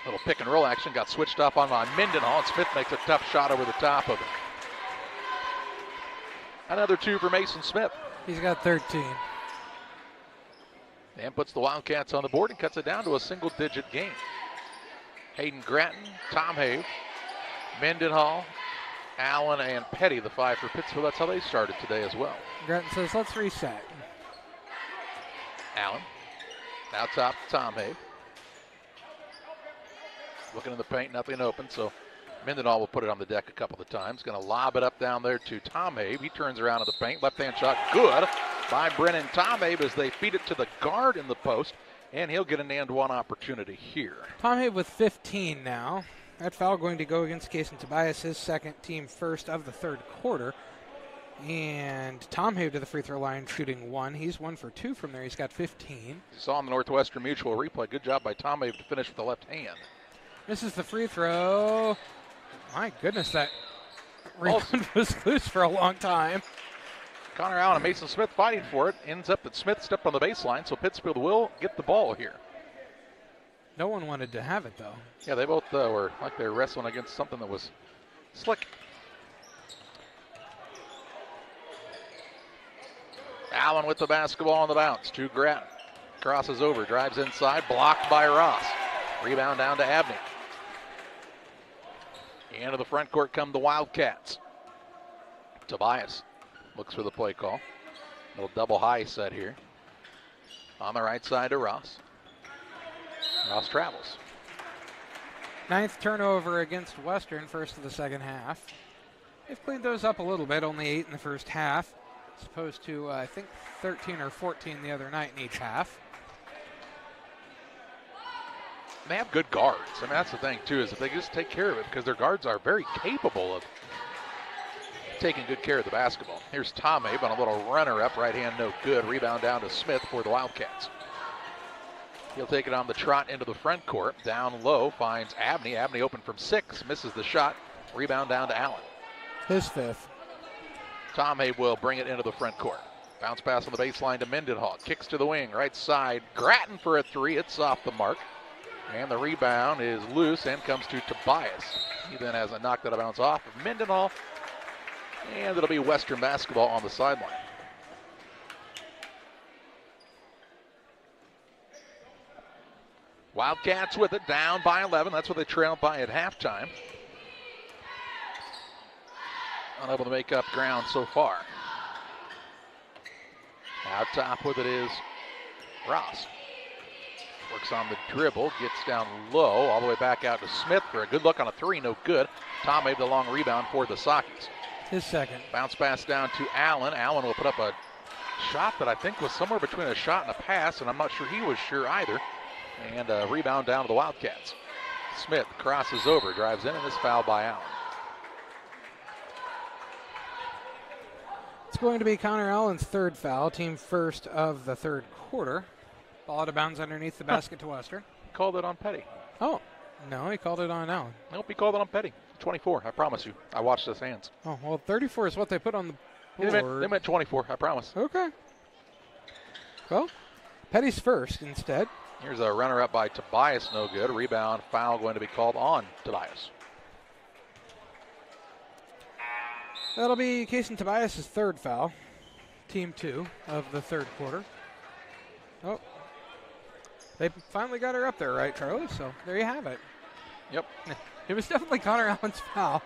Little pick and roll action, got switched up on Mindenhall, and Smith makes a tough shot over the top of it. Another 2 for Mason Smith. He's got 13. And puts the Wildcats on the board and cuts it down to a single-digit game. Hayden Gratton, Tom Have, Mindenhall, Allen, and Petty, the 5 for Pittsfield. That's how they started today as well. Gratton says, let's reset. Allen, now top to Tom Have. Looking in the paint, nothing open, so Mindenhall will put it on the deck a couple of times. Going to lob it up down there to Tom Have. He turns around in the paint. Left-hand shot, good by Brennan Tom Have as they feed it to the guard in the post, and he'll get an and one opportunity here. Tom Have with 15 now. That foul going to go against Kason Tobias, his second, team first of the third quarter. And Tom Have to the free throw line shooting 1. He's 1 for 2 from there. He's got 15. You saw in the Northwestern Mutual replay. Good job by Tom Have to finish with the left hand. Misses the free throw. My goodness, that rebound was loose for a long time. Connor Allen and Mason Smith fighting for it. Ends up that Smith stepped on the baseline, so Pittsfield will get the ball here. No one wanted to have it, though. Yeah, they both were like they were wrestling against something that was slick. Allen with the basketball on the bounce to Gratton. Crosses over, drives inside, blocked by Ross. Rebound down to Abney. Into the front court come the Wildcats. Tobias looks for the play call. Little double high set here. On the right side to Ross. Ross travels. 9th turnover against Western, first of the second half. They've cleaned those up a little bit, only 8 in the first half, as opposed to, I think, 13 or 14 the other night in each half. They have good guards. I mean, that's the thing, too, is if they just take care of it, because their guards are very capable of taking good care of the basketball. Here's Tom Abe on a little runner-up, right hand, no good. Rebound down to Smith for the Wildcats. He'll take it on the trot into the front court. Down low, finds Abney. Abney open from 6, misses the shot. Rebound down to Allen. His 5th. Tom Abe will bring it into the front court. Bounce pass on the baseline to Mindenhall. Kicks to the wing, right side. Gratton for a 3. It's off the mark. And the rebound is loose and comes to Tobias. He then has a knock that bounce off of Mindenhall. And it'll be Western basketball on the sideline. Wildcats with it, down by 11. That's what they trailed by at halftime. Unable to make up ground so far. Out top with it is Ross. Works on the dribble, gets down low, all the way back out to Smith for a good look on a 3, no good. Tom made the long rebound for the Saukees. His 2nd. Bounce pass down to Allen. Allen will put up a shot that I think was somewhere between a shot and a pass, and I'm not sure he was sure either. And a rebound down to the Wildcats. Smith crosses over, drives in, and is fouled by Allen. It's going to be Connor Allen's 3rd foul, team first of the third quarter. Ball out of bounds underneath the basket to Western. Called it on Petty. Oh, no, he called it on Allen. Nope, he called it on Petty. 24, I promise you. I watched his hands. Oh, well, 34 is what they put on the Or... They meant 24, I promise. Okay. Well, Petty's first instead. Here's a runner-up by Tobias, no good. Rebound, foul going to be called on Tobias. That'll be Kason Tobias' third foul. Team 2 of the third quarter. Oh, they finally got her up there, right, Charlie? So there you have it. Yep. It was definitely Connor Allen's foul.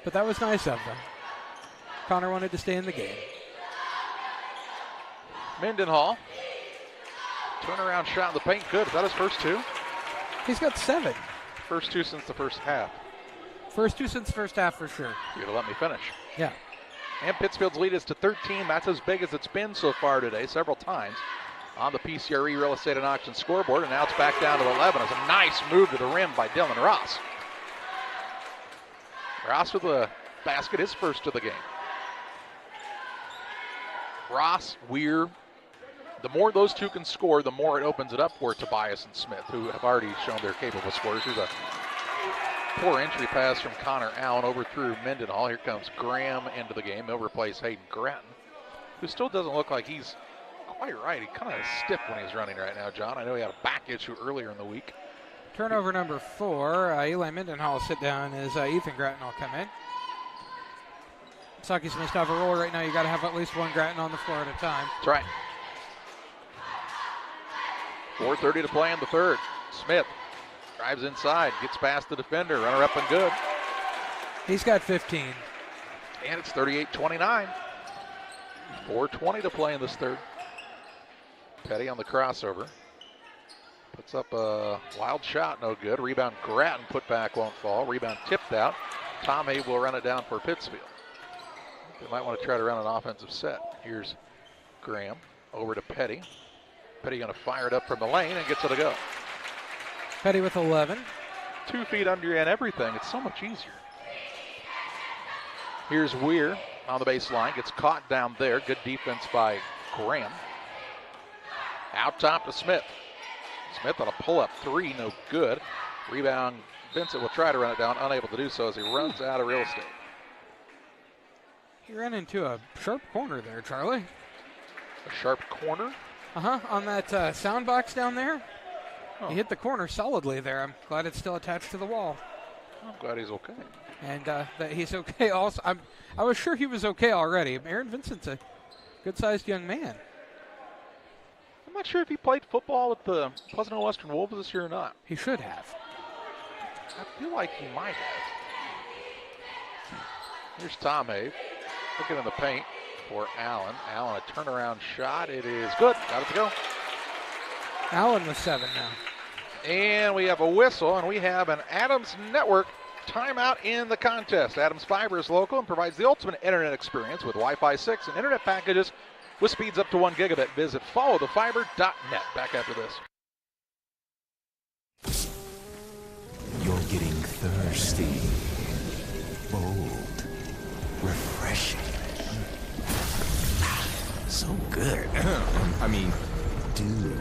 But that was nice of them. Connor wanted to stay in the game. Mendenhall. Turnaround shot in the paint. Good. Is that his first 2? He's got 7. First 2 since the first half. First 2 since the first half for sure. You're going to let me finish. Yeah. And Pittsfield's lead is to 13. That's as big as it's been so far today, several times. On the PCRE Real Estate and Auction scoreboard, and now it's back down to 11. It's a nice move to the rim by Dylan Ross. Ross with the basket, his first of the game. Ross, Weir, the more those two can score, the more it opens it up for Tobias and Smith, who have already shown they're capable scorers. Here's a poor entry pass from Connor Allen over through Mendenhall. Here comes Graham into the game. He'll replace Hayden Gratton, who still doesn't look like he's quite right. He kind of stiff when he's running right now, John. I know he had a back issue earlier in the week. Turnover number 4. Eli Mendenhall will sit down as Ethan Gratton will come in. Saukee's must have a roll right now. You got to have at least one Gratton on the floor at a time. That's right. 4:30 to play in the third. Smith drives inside, gets past the defender, runner up and good. He's got 15. And it's 38-29. 4:20 to play in this third. Petty on the crossover. Puts up a wild shot, no good. Rebound Gratton, put back, won't fall. Rebound tipped out. Tom Hay will run it down for Pittsfield. They might want to try to run an offensive set. Here's Graham over to Petty. Petty going to fire it up from the lane and gets it to go. Petty with 11. 2 feet under you and everything. It's so much easier. Here's Weir on the baseline. Gets caught down there. Good defense by Graham. Out top to Smith. Smith on a pull-up 3, no good. Rebound, Vincent will try to run it down, unable to do so as he runs out of real estate. He ran into a sharp corner there, Charlie. A sharp corner? On that sound box down there. Oh. He hit the corner solidly there. I'm glad it's still attached to the wall. I'm glad he's okay. And that he's okay also. I was sure he was okay already. Aaron Vincent's a good-sized young man. I'm not sure if he played football with the Pleasantville Western Wolves this year or not. He should have. I feel like he might have. Here's Tom Hay. Looking in the paint for Allen. Allen, a turnaround shot. It is good. Got it to go. Allen with 7 now. And we have a whistle, and we have an Adams Network timeout in the contest. Adams Fiber is local and provides the ultimate internet experience with Wi-Fi 6 and internet packages with speeds up to 1 gigabit. Visit followthefiber.net. Back after this. You're getting thirsty. Bold. Refreshing. So good. I mean, dude.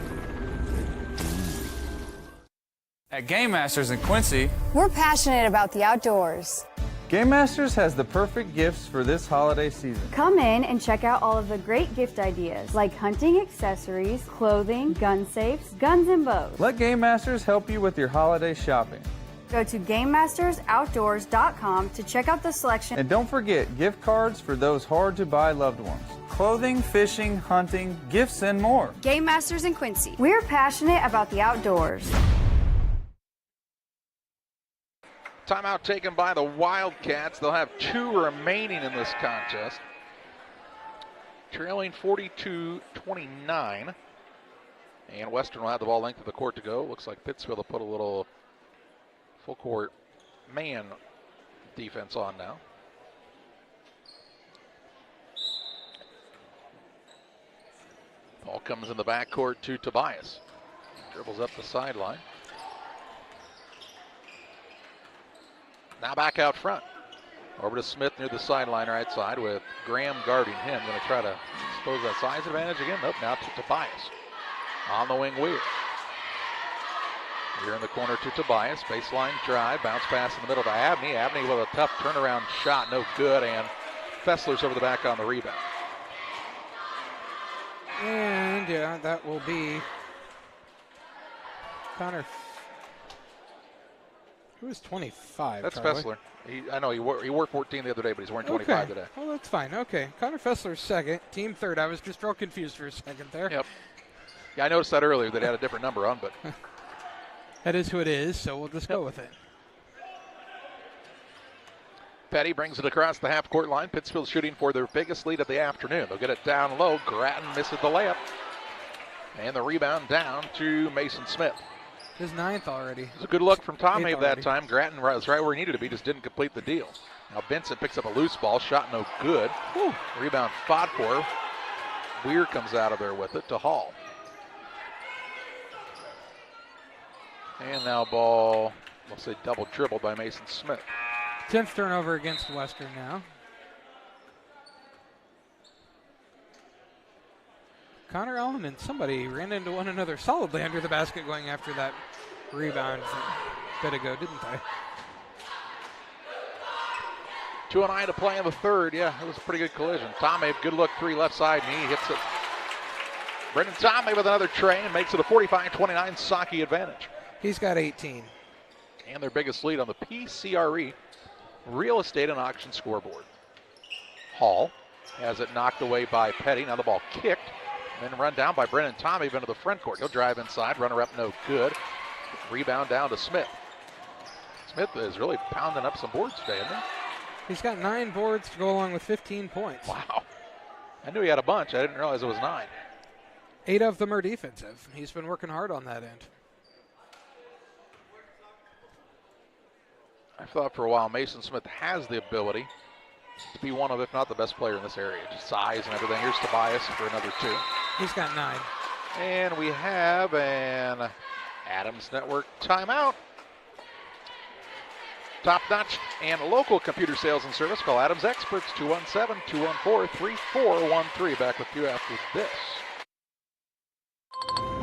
At Game Masters in Quincy, we're passionate about the outdoors. Game Masters has the perfect gifts for this holiday season. Come in and check out all of the great gift ideas like hunting accessories, clothing, gun safes, guns and bows. Let Game Masters help you with your holiday shopping. Go to GameMastersOutdoors.com to check out the selection. And don't forget gift cards for those hard-to-buy loved ones. Clothing, fishing, hunting, gifts, and more. Game Masters in Quincy. We're passionate about the outdoors. Timeout taken by the Wildcats. They'll have 2 remaining in this contest. Trailing 42-29. And Western will have the ball length of the court to go. Looks like Pittsfield will put a little full court man defense on now. Ball comes in the backcourt to Tobias. Dribbles up the sideline. Now back out front. Over to Smith near the sideline right side with Graham guarding him. Going to try to expose that size advantage again. Nope, now to Tobias. On the wing, Weir. Here in the corner to Tobias. Baseline drive. Bounce pass in the middle to Abney. Abney with a tough turnaround shot. No good. And Fessler's over the back on the rebound. And, yeah, that will be Connor. Who is 25? That's Charlie? Fessler. I know he wore 14 the other day, but he's wearing 25 today. Well, that's fine. Okay. Connor Fessler's second, team third. I was just real confused for a second there. Yep. Yeah, I noticed that earlier that he had a different number on, but. That is who it is, so we'll just go with it. Petty brings it across the half-court line. Pittsfield shooting for their biggest lead of the afternoon. They'll get it down low. Grattan misses the layup. And the rebound down to Mason Smith. His ninth already. It was a good look from Tomhave that time. Grattan was right where he needed to be, just didn't complete the deal. Now Benson picks up a loose ball. Shot no good. Whew. Rebound fought for. Weir comes out of there with it to Hall. And now ball, we'll say double dribbled by Mason Smith. 10th turnover against Western now. Connor Allen and somebody ran into one another solidly under the basket going after that rebound a bit ago, didn't they? 2:09 to play in the third. Yeah, it was a pretty good collision. Tomhave, good look, three left side, and he hits it. Brendan Tomhave with another tray and makes it a 45-29 Saukee advantage. He's got 18. And their biggest lead on the PCRE Real Estate and Auction scoreboard. Hall has it knocked away by Petty. Now the ball kicked. And then run down by Brennan Tomhave into the front court. He'll drive inside. Runner up no good. Rebound down to Smith. Smith is really pounding up some boards today, isn't he? He's got 9 boards to go along with 15 points. Wow. I knew he had a bunch. I didn't realize it was 9. 8 of them are defensive. He's been working hard on that end. I thought for a while Mason Smith has the ability to be one of, if not the best player in this area. Just size and everything. Here's Tobias for another 2. He's got 9. And we have an Adams Network timeout. Top-notch and local computer sales and service. Call Adams Experts, 217-214-3413. Back with you after this.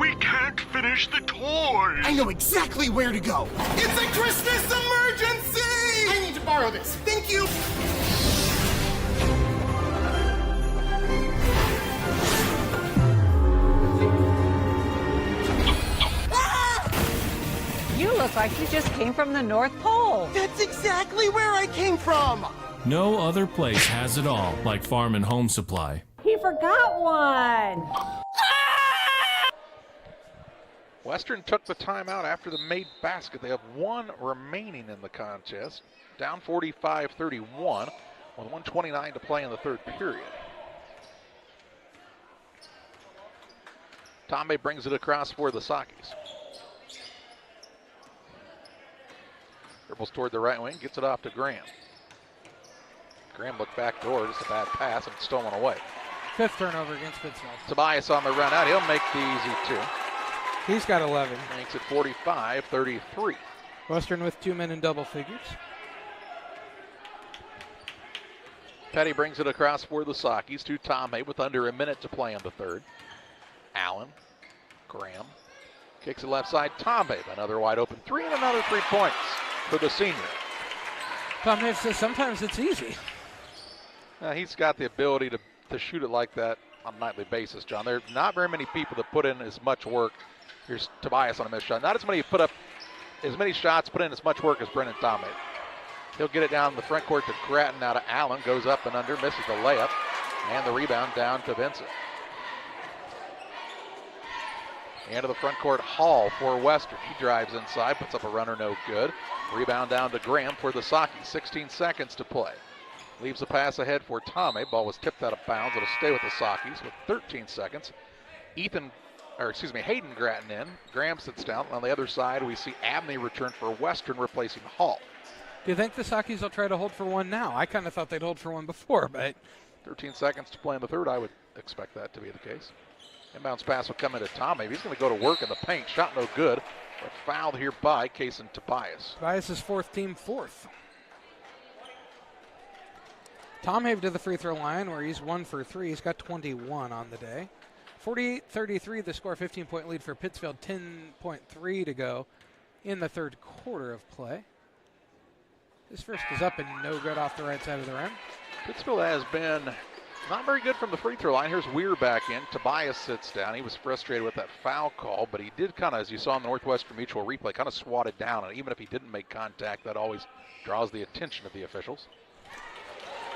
We can't finish the toys. I know exactly where to go. It's a Christmas emergency! I need to borrow this. Thank you. You look like you just came from the North Pole. That's exactly where I came from. No other place has it all like Farm and Home Supply. He forgot one. Western took the timeout after the made basket. They have 1 remaining in the contest. Down 45-31 with 1:29 to play in the third period. Tombe brings it across for the Saukees. Dribbles toward the right wing, gets it off to Graham. Graham looked back door, just a bad pass, and it's stolen away. 5th turnover against Pittsfield. Tobias on the run out. He'll make the easy 2. He's got 11. Makes it 45-33. Western with 2 men in double figures. Petty brings it across for the Saukees to Tomhave with under a minute to play in the third. Allen, Graham, kicks it left side. Tomhave, another wide open 3 and another 3 points for the senior. Tomhave says sometimes it's easy. He's got the ability to shoot it like that on a nightly basis, John. There are not very many people that put in as much work. Here's Tobias on a missed shot. Not as many put up as many shots, put in as much work as Brennan Tomhave. He'll get it down the front court to Grattan. Now to Allen. Goes up and under. Misses the layup. And the rebound down to Vincent. Into the front court, Hall for Western. He drives inside. Puts up a runner. No good. Rebound down to Graham for the Saukees. 16 seconds to play. Leaves a pass ahead for Tomhave. Ball was tipped out of bounds. It'll stay with the Saukees with 13 seconds. Hayden Grattan in. Graham sits down. On the other side, we see Abney return for Western, replacing Hall. Do you think the Saukees will try to hold for one now? I kind of thought they'd hold for one before, but 13 seconds to play in the third. I would expect that to be the case. Inbounds pass will come into Tomhave. He's going to go to work in the paint. Shot no good. But fouled here by Kason Tobias. Tobias is 4th, team 4th. Tomhave to the free throw line where he's 1 for 3. He's got 21 on the day. 48-33 the score, 15-point lead for Pittsfield, 10.3 to go in the third quarter of play. His first is up and no good off the right side of the rim. Pittsfield has been not very good from the free throw line. Here's Weir back in. Tobias sits down. He was frustrated with that foul call, but he did kind of, as you saw in the Northwestern Mutual replay, kind of swatted down. And even if he didn't make contact, that always draws the attention of the officials.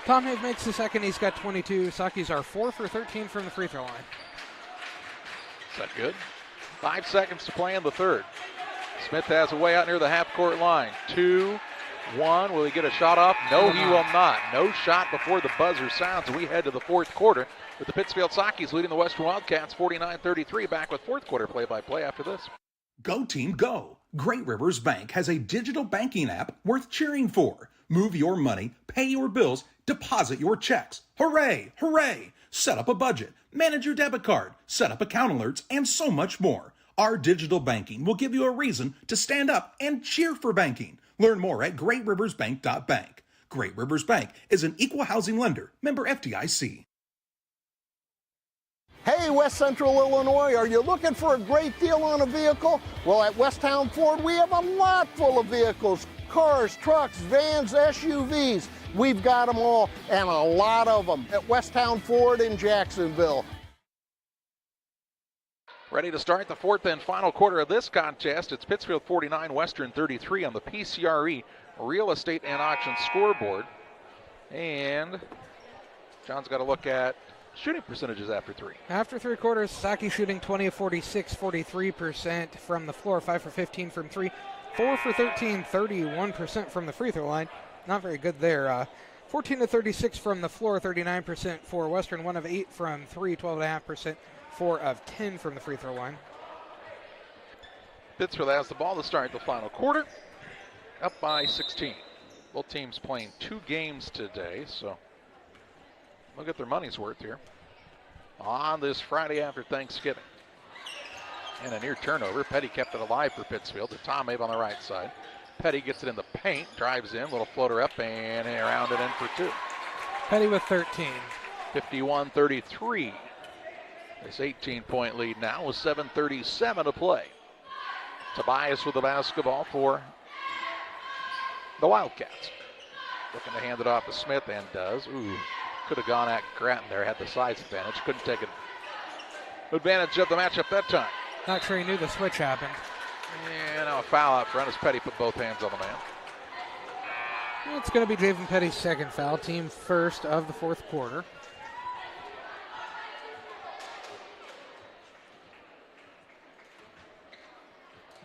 Tomhev makes the second. He's got 22. Saukees are 4 for 13 from the free throw line. Is that good? 5 seconds to play in the third. Smith has a way out near the half-court line. 2-1. Will he get a shot off? No, he will not. No shot before the buzzer sounds. We head to the fourth quarter with the Pittsfield Saukees leading the Western Wildcats 49-33. Back with fourth quarter play-by-play after this. Go team, go! Great Rivers Bank has a digital banking app worth cheering for. Move your money, pay your bills, deposit your checks. Hooray! Hooray! Set up a budget, manage your debit card, set up account alerts, and so much more. Our digital banking will give you a reason to stand up and cheer for banking. Learn more at greatriversbank.bank. Great Rivers Bank is an equal housing lender, member FDIC. Hey, West Central Illinois, are you looking for a great deal on a vehicle? Well, at Westtown Ford, we have a lot full of vehicles. Cars, trucks, vans, SUVs. We've got them all, and a lot of them at Westtown Ford in Jacksonville. Ready to start the fourth and final quarter of this contest. It's Pittsfield 49, Western 33 on the PCRE Real Estate and Auction scoreboard. And John's got to look at shooting percentages after three. After three quarters, Saukee shooting 20 of 46, 43% from the floor, 5 for 15 from three, 4 for 13, 31% from the free throw line. Not very good there. 14 of 36 from the floor, 39% for Western, 1 of 8 from three, 12.5%. 4 of 10 from the free throw line. Pittsfield has the ball to start the final quarter, up by 16. Both teams playing 2 games today, so they'll get their money's worth here on this Friday after Thanksgiving. And a near turnover. Petty kept it alive for Pittsfield. To Tom Abe on the right side. Petty gets it in the paint, drives in, little floater up, and around it in for 2. Petty with 13. 51-33. This 18-point lead now with 7:37 to play. Tobias with the basketball for the Wildcats. Looking to hand it off to Smith and does. Ooh, could have gone at Grattan there, had the size advantage. Couldn't take advantage of the matchup that time. Not sure he knew the switch happened. And now a foul out front as Petty put both hands on the man. Well, it's going to be Javen Petty's second foul, team first of the fourth quarter.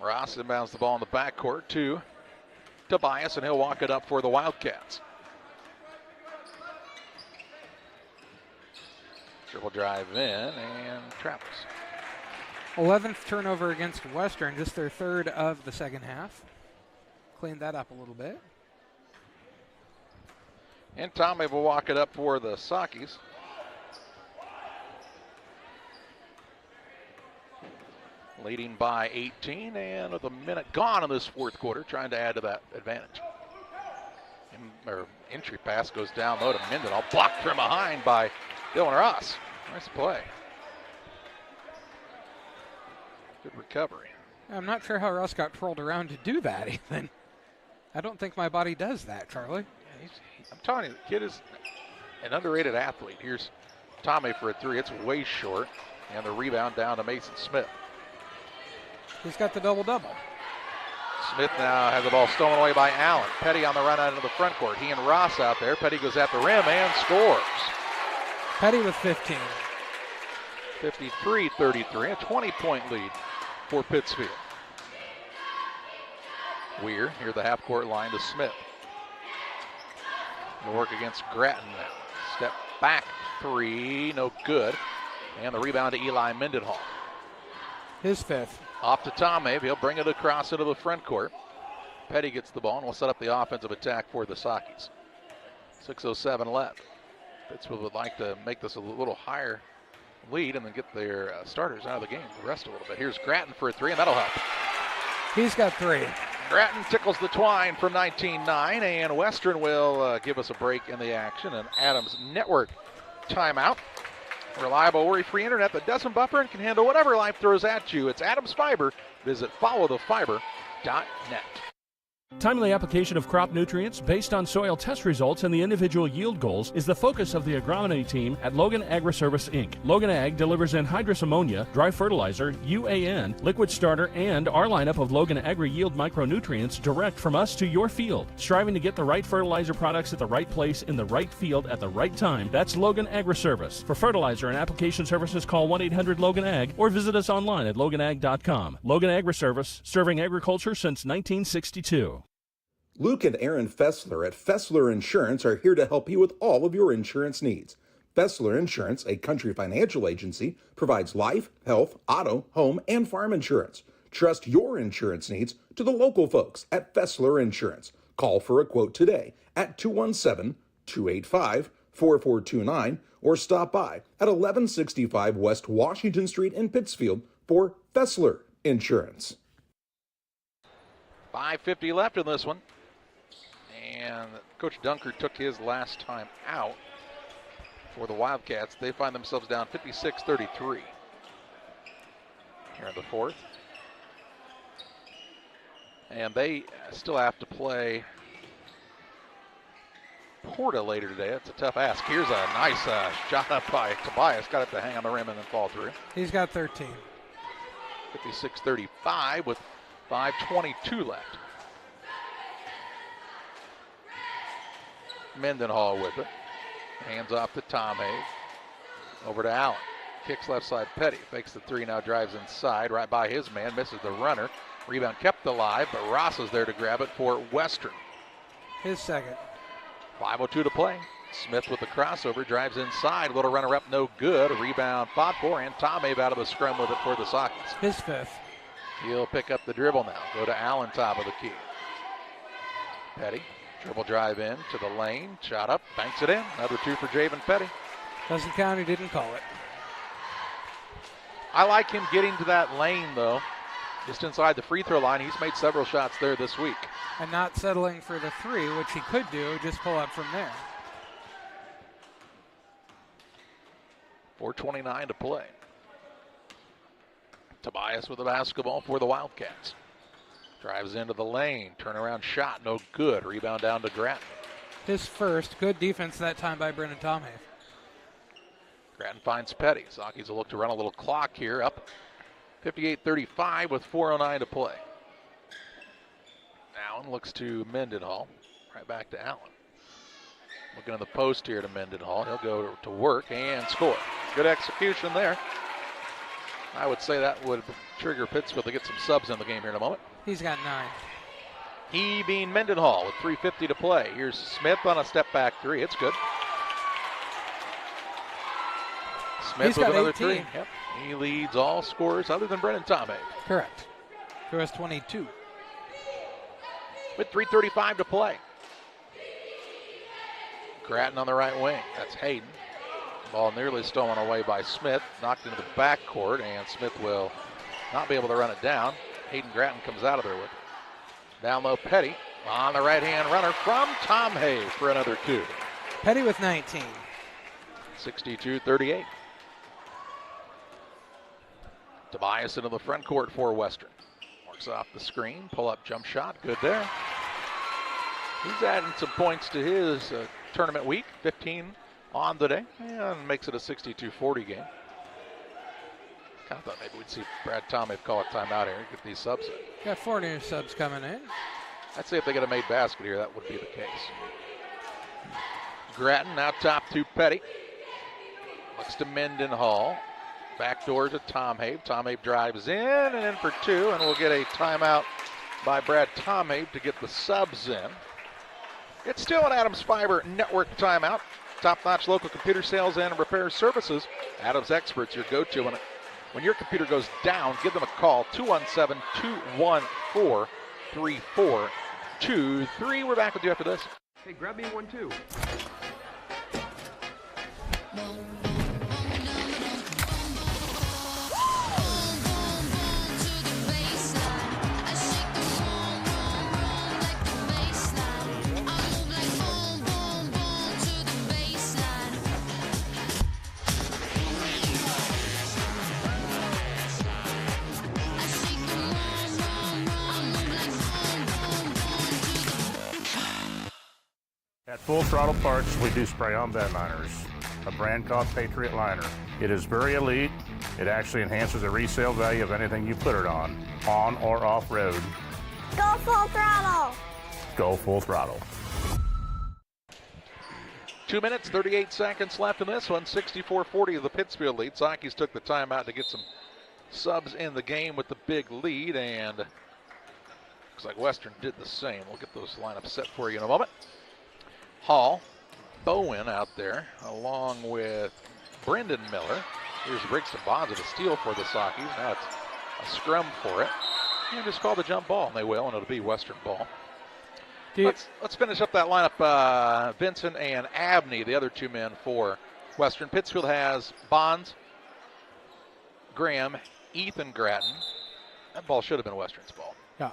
Ross inbounds the ball in the backcourt to Tobias, and he'll walk it up for the Wildcats. Dribble drive in and travels. 11th turnover against Western, just their third of the second half. Cleaned that up a little bit. And Tommy will walk it up for the Saukees. Leading by 18, and with a minute gone in this fourth quarter, trying to add to that advantage. Entry pass goes down low to Mindenall, blocked from behind by Dylan Ross. Nice play. Good recovery. I'm not sure how Ross got twirled around to do that even. I don't think my body does that, Charlie. Yeah, I'm telling you, the kid is an underrated athlete. Here's Tommy for a three. It's way short, and the rebound down to Mason Smith. He's got the double-double. Smith now has the ball stolen away by Allen. Petty on the run out into the front court. He and Ross out there. Petty goes at the rim and scores. Petty with 15. 53-33, a 20-point lead for Pittsfield. Weir near the half-court line to Smith. The work against Grattan now. Step back three, no good. And the rebound to Eli Mindenall. His fifth. Off to Tom Abe. He'll bring it across into the front court. Petty gets the ball and will set up the offensive attack for the Saukees. 6:07 left. Pittsfield would like to make this a little higher lead and then get their starters out of the game, rest a little bit. Here's Grattan for a three, and that'll help. He's got 3. Grattan tickles the twine from 19-9, and Western will give us a break in the action. An Adams Network timeout. Reliable, worry-free internet that doesn't buffer and can handle whatever life throws at you. It's Adams Fiber. Visit followthefiber.net. Timely application of crop nutrients based on soil test results and the individual yield goals is the focus of the agronomy team at Logan Agriservice, Inc. Logan Ag delivers anhydrous ammonia, dry fertilizer, UAN, liquid starter, and our lineup of Logan Agri-Yield micronutrients direct from us to your field. Striving to get the right fertilizer products at the right place in the right field at the right time, that's Logan Agriservice. For fertilizer and application services, call 1-800-LOGAN-AG or visit us online at loganag.com. Logan Agriservice, serving agriculture since 1962. Luke and Aaron Fessler at Fessler Insurance are here to help you with all of your insurance needs. Fessler Insurance, a Country financial agency, provides life, health, auto, home, and farm insurance. Trust your insurance needs to the local folks at Fessler Insurance. Call for a quote today at 217-285-4429 or stop by at 1165 West Washington Street in Pittsfield for Fessler Insurance. 5:50 left in this one. And Coach Dunker took his last time out for the Wildcats. They find themselves down 56-33 here in the fourth. And they still have to play Porta later today. That's a tough ask. Here's a nice shot up by Tobias. Got it to hang on the rim and then fall through. He's got 13. 56-35 with 5:22 left. Mendenhall with it. Hands off to Tom Hayes. Over to Allen. Kicks left side Petty. Fakes the three, now drives inside. Right by his man. Misses the runner. Rebound kept alive, but Ross is there to grab it for Western. His second. 5:02 to play. Smith with the crossover. Drives inside. Little runner up, no good. A rebound fought for, and Tom Hayes out of the scrum with it for the Saukees. His fifth. He'll pick up the dribble now. Go to Allen, top of the key. Petty. Dribble drive in to the lane. Shot up. Banks it in. Another two for Javen Petty. Doesn't count. He didn't call it. I like him getting to that lane, though. Just inside the free throw line. He's made several shots there this week. And not settling for the three, which he could do. Just pull up from there. 4:29 to play. Tobias with the basketball for the Wildcats. Drives into the lane. Turnaround shot. No good. Rebound down to Grattan. His first. Good defense that time by Brennan Tomhave. Grattan finds Petty. Saukees will look to run a little clock here. Up 58-35 with 4:09 to play. Allen looks to Mendenhall. Right back to Allen. Looking in the post here to Mendenhall. He'll go to work and score. Good execution there. I would say that would trigger Pittsfield to get some subs in the game here in a moment. He's got 9. He being Mendenhall with 3:50 to play. Here's Smith on a step back three. It's good. Smith with another 18. three. Yep. He leads all scorers other than Brennan Tomhave. Correct. Who has 22. With 3:35 to play. Grattan on the right wing. That's Hayden. Ball nearly stolen away by Smith. Knocked into the backcourt, and Smith will not be able to run it down. Hayden Grattan comes out of there with it. Down low, Petty on the right-hand runner from Tomhave for another two. Petty with 19. 62-38. Tobias into the front court for Western. Works off the screen, pull-up jump shot, good there. He's adding some points to his tournament week, 15 on the day, and makes it a 62-40 game. Kind of thought maybe we'd see Brad Tomhave call a timeout here and get these subs in. Got 4 new subs coming in. I'd say if they get a made basket here, that would be the case. Grattan now top to Petty. Looks to Mendenhall. Backdoor to Tomhave. Tomhave drives in and in for two, and we'll get a timeout by Brad Tomhave to get the subs in. It's still an Adams Fiber Network timeout. Top-notch local computer sales and repair services. Adams Experts, your go-to. When your computer goes down, give them a call, 217-214-3423. We're back with you after this. Hey, grab me one, too. Full Throttle Parts, we do spray-on bed liners, a brand called Patriot Liner. It is very elite. It actually enhances the resale value of anything you put it on or off-road. Go full throttle. Go full throttle. 2 minutes, 38 seconds left in this one. 64-40 the Pittsfield lead. Saukees took the timeout to get some subs in the game with the big lead, and looks like Western did the same. We'll get those lineups set for you in a moment. Hall, Bowen out there, along with Brendan Miller. Here's Brixton Bonds with a steal for the Saukees. Now it's a scrum for it. And just call the jump ball, and they will, and it'll be Western ball. Let's finish up that lineup. Vincent and Abney, the other two men for Western. Pittsfield has Bonds, Graham, Ethan Gratton. That ball should have been Western's ball. Yeah.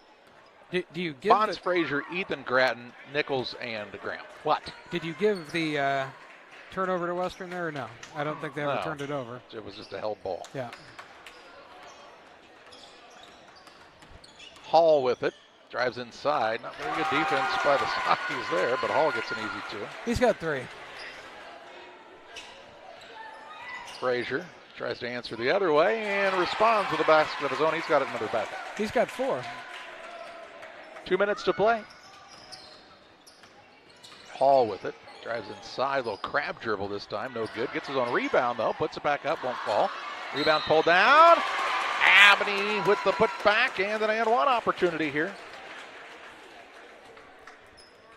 Do you give Bonds, Frazier, Ethan Gratton, Nichols, and Graham. What? Did you give the turnover to Western there or no? I don't think they ever turned it over. It was just a held ball. Yeah. Hall with it. Drives inside. Not very good defense by the Saukees there, but Hall gets an easy two. He's got 3. Frazier tries to answer the other way and responds with a basket of his own. He's got another basket. He's got 4. 2 minutes to play. Hall with it. Drives inside. Little crab dribble this time. No good. Gets his own rebound, though. Puts it back up. Won't fall. Rebound pulled down. Abney with the putback, and an and one opportunity here.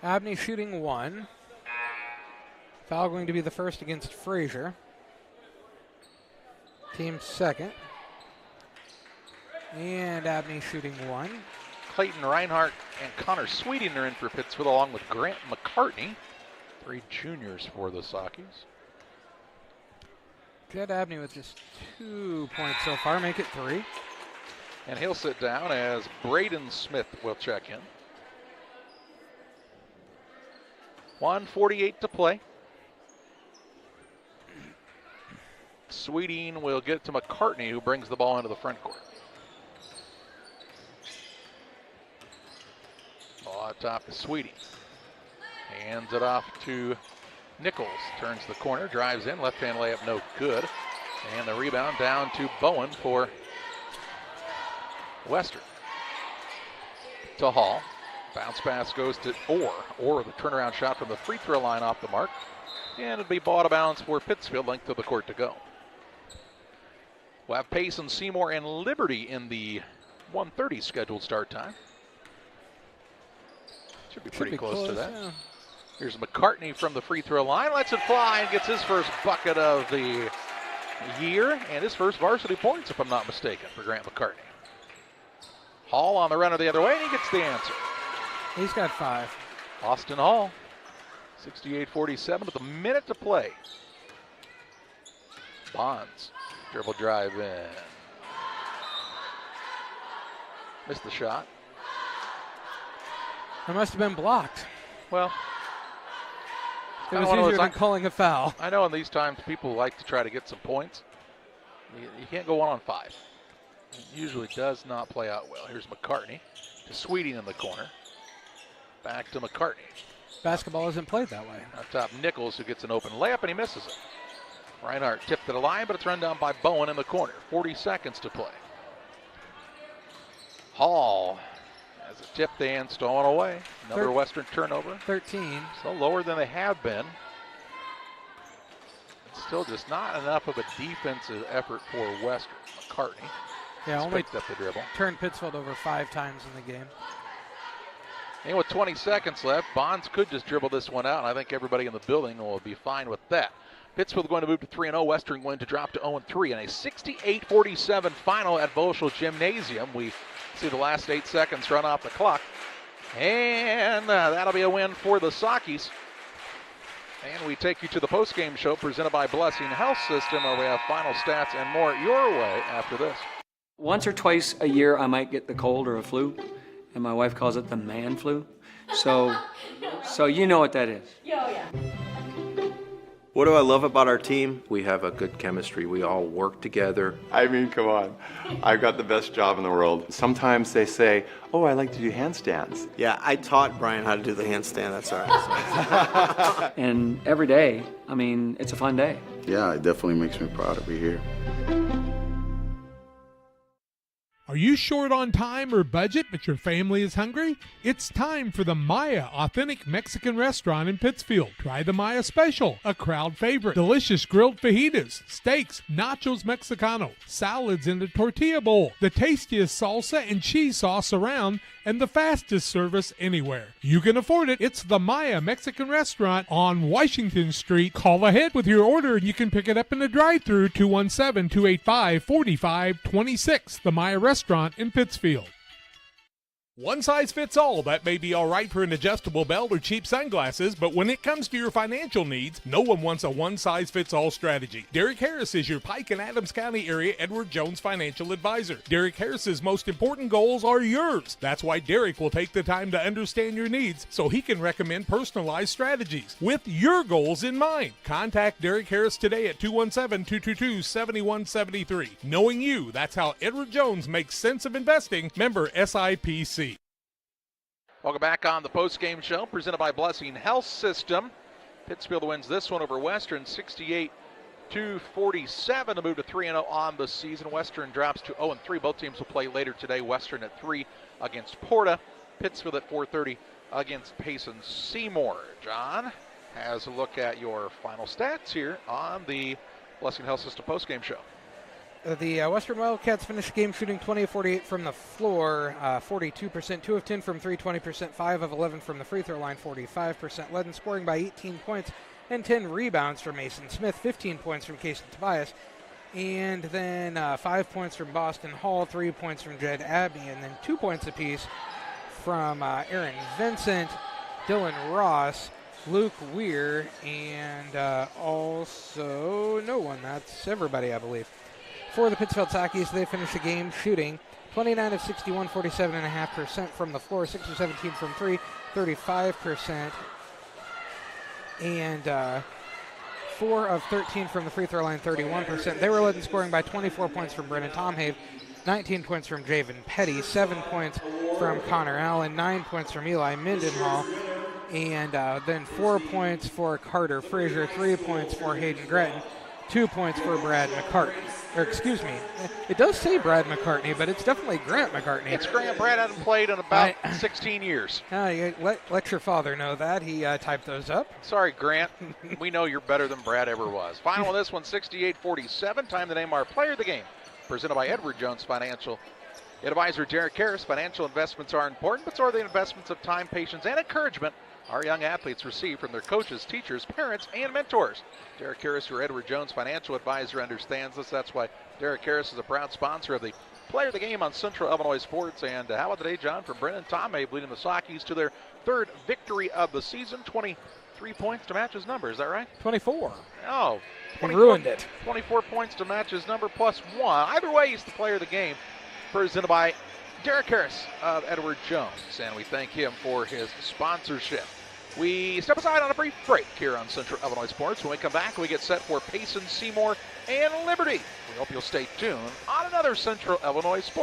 Abney shooting 1. Foul going to be the first against Frazier. Team second. And Abney shooting 1. Clayton Reinhardt and Connor Sweeting are in for Pittsfield, along with Grant McCartney. 3 juniors for the Saukees. Jed Abney with just 2 points so far, make it 3. And he'll sit down as Braden Smith will check in. 1:48 to play. Sweeting will get to McCartney, who brings the ball into the front court. Ball out top to Sweeting. Hands it off to Nichols. Turns the corner, drives in, left-hand layup, no good. And the rebound down to Bowen for Western. To Hall. Bounce pass goes to Orr. The turnaround shot from the free throw line off the mark. And it'll be ball out of bounds for Pittsfield, length of the court to go. We'll have Payson, Seymour, and Liberty in the 1:30 scheduled start time. Should be pretty close to that. Yeah. Here's McCartney from the free throw line. Lets it fly and gets his first bucket of the year and his first varsity points, if I'm not mistaken, for Grant McCartney. Hall on the runner the other way, and he gets the answer. He's got 5. Austin Hall, 68-47 with a minute to play. Bonds, dribble drive in. Missed the shot. It must have been blocked. Well, it was easier than calling a foul. I know in these times people like to try to get some points. You can't go 1 on 5. It usually does not play out well. Here's McCartney to Sweeting in the corner. Back to McCartney. Basketball isn't played that way. On top, Nichols, who gets an open layup, and he misses it. Reinhardt tipped to the line, but it's run down by Bowen in the corner. 40 seconds to play. Hall has a tip and stolen away. Another Western turnover. 13. So lower than they have been. It's still just not enough of a defensive effort for Western. McCartney. Yeah, only picked up the dribble. Turned Pittsfield over 5 times in the game. And with 20 seconds left, Bonds could just dribble this one out, and I think everybody in the building will be fine with that. Pittsfield going to move to 3-0. Western going to drop to 0-3 in a 68-47 final at Volschel Gymnasium. We see the last 8 seconds run off the clock. And that'll be a win for the Saukees. And we take you to the postgame show presented by Blessing Health System, where we have final stats and more your way after this. Once or twice a year, I might get the cold or a flu, and my wife calls it the man flu. So you know what that is. Oh, yeah. What do I love about our team? We have a good chemistry. We all work together. I mean, come on. I've got the best job in the world. Sometimes they say, oh, I like to do handstands. Yeah, I taught Brian how to do the handstand. That's all right. And every day, I mean, it's a fun day. Yeah, it definitely makes me proud to be here. Are you short on time or budget, but your family is hungry? It's time for the Maya Authentic Mexican Restaurant in Pittsfield. Try the Maya Special, a crowd favorite. Delicious grilled fajitas, steaks, nachos Mexicano, salads in a tortilla bowl, the tastiest salsa and cheese sauce around, and the fastest service anywhere. You can afford it. It's the Maya Mexican Restaurant on Washington Street. Call ahead with your order and you can pick it up in the drive-thru, 217-285-4526. The Maya Restaurant in Pittsfield. One size fits all. That may be all right for an adjustable belt or cheap sunglasses, but when it comes to your financial needs, no one wants a one-size-fits-all strategy. Derek Harris is your Pike and Adams County area Edward Jones financial advisor. Derek Harris's most important goals are yours. That's why Derek will take the time to understand your needs so he can recommend personalized strategies with your goals in mind. Contact Derek Harris today at 217-222-7173. Knowing you, that's how Edward Jones makes sense of investing. Member SIPC. Welcome back on the postgame show presented by Blessing Health System. Pittsfield wins this one over Western 68-47 to move to 3-0 on the season. Western drops to 0-3. Both teams will play later today. Western at 3 against Porta. Pittsfield at 4:30 against Payson Seymour. John has a look at your final stats here on the Blessing Health System postgame show. The Western Wildcats finished the game shooting 20 of 48 from the floor, 42%, 2 of 10 from 3, 20%, 5 of 11 from the free throw line, 45%. Led in scoring by 18 points and 10 rebounds from Mason Smith, 15 points from Casey Tobias, and then 5 points from Boston Hall, 3 points from Jed Abbey, and then 2 points apiece from Aaron Vincent, Dylan Ross, Luke Weir, and also no one. That's everybody, I believe. For the Pittsfield Saukees, they finished the game shooting 29 of 61, 47.5% from the floor, 6 of 17 from 3, 35%, and 4 of 13 from the free throw line, 31%. They were led in scoring by 24 points from Brennan Tomhave, 19 points from Javen Petty, 7 points from Connor Allen, 9 points from Eli Mindenhall, and then 4 points for Carter Frazier, 3 points for Hayden Gretton, 2 points for Brad McCartney. Or excuse me, it does say Brad McCartney, but it's definitely Grant McCartney. It's Grant. Brad hasn't played in about 16 years. Let your father know that. He typed those up. Sorry, Grant. We know you're better than Brad ever was. Final of this one, 68-47. Time to name our player of the game. Presented by Edward Jones Financial Advisor Derek Harris. Financial investments are important, but so are the investments of time, patience, and encouragement our young athletes receive from their coaches, teachers, parents, and mentors. Derek Harris, your Edward Jones Financial Advisor, understands this. That's why Derek Harris is a proud sponsor of the Player of the Game on Central Illinois Sports. And how about today, John, from Brennan Tomhave, leading the Saukees to their third victory of the season. 23 points to match his number. Is that right? 24. Oh, he ruined it. 24 points to match his number plus 1. Either way, he's the Player of the Game. Presented by Derek Harris of Edward Jones, and we thank him for his sponsorship. We step aside on a brief break here on Central Illinois Sports. When we come back, we get set for Payson, Seymour, and Liberty. We hope you'll stay tuned on another Central Illinois Sports.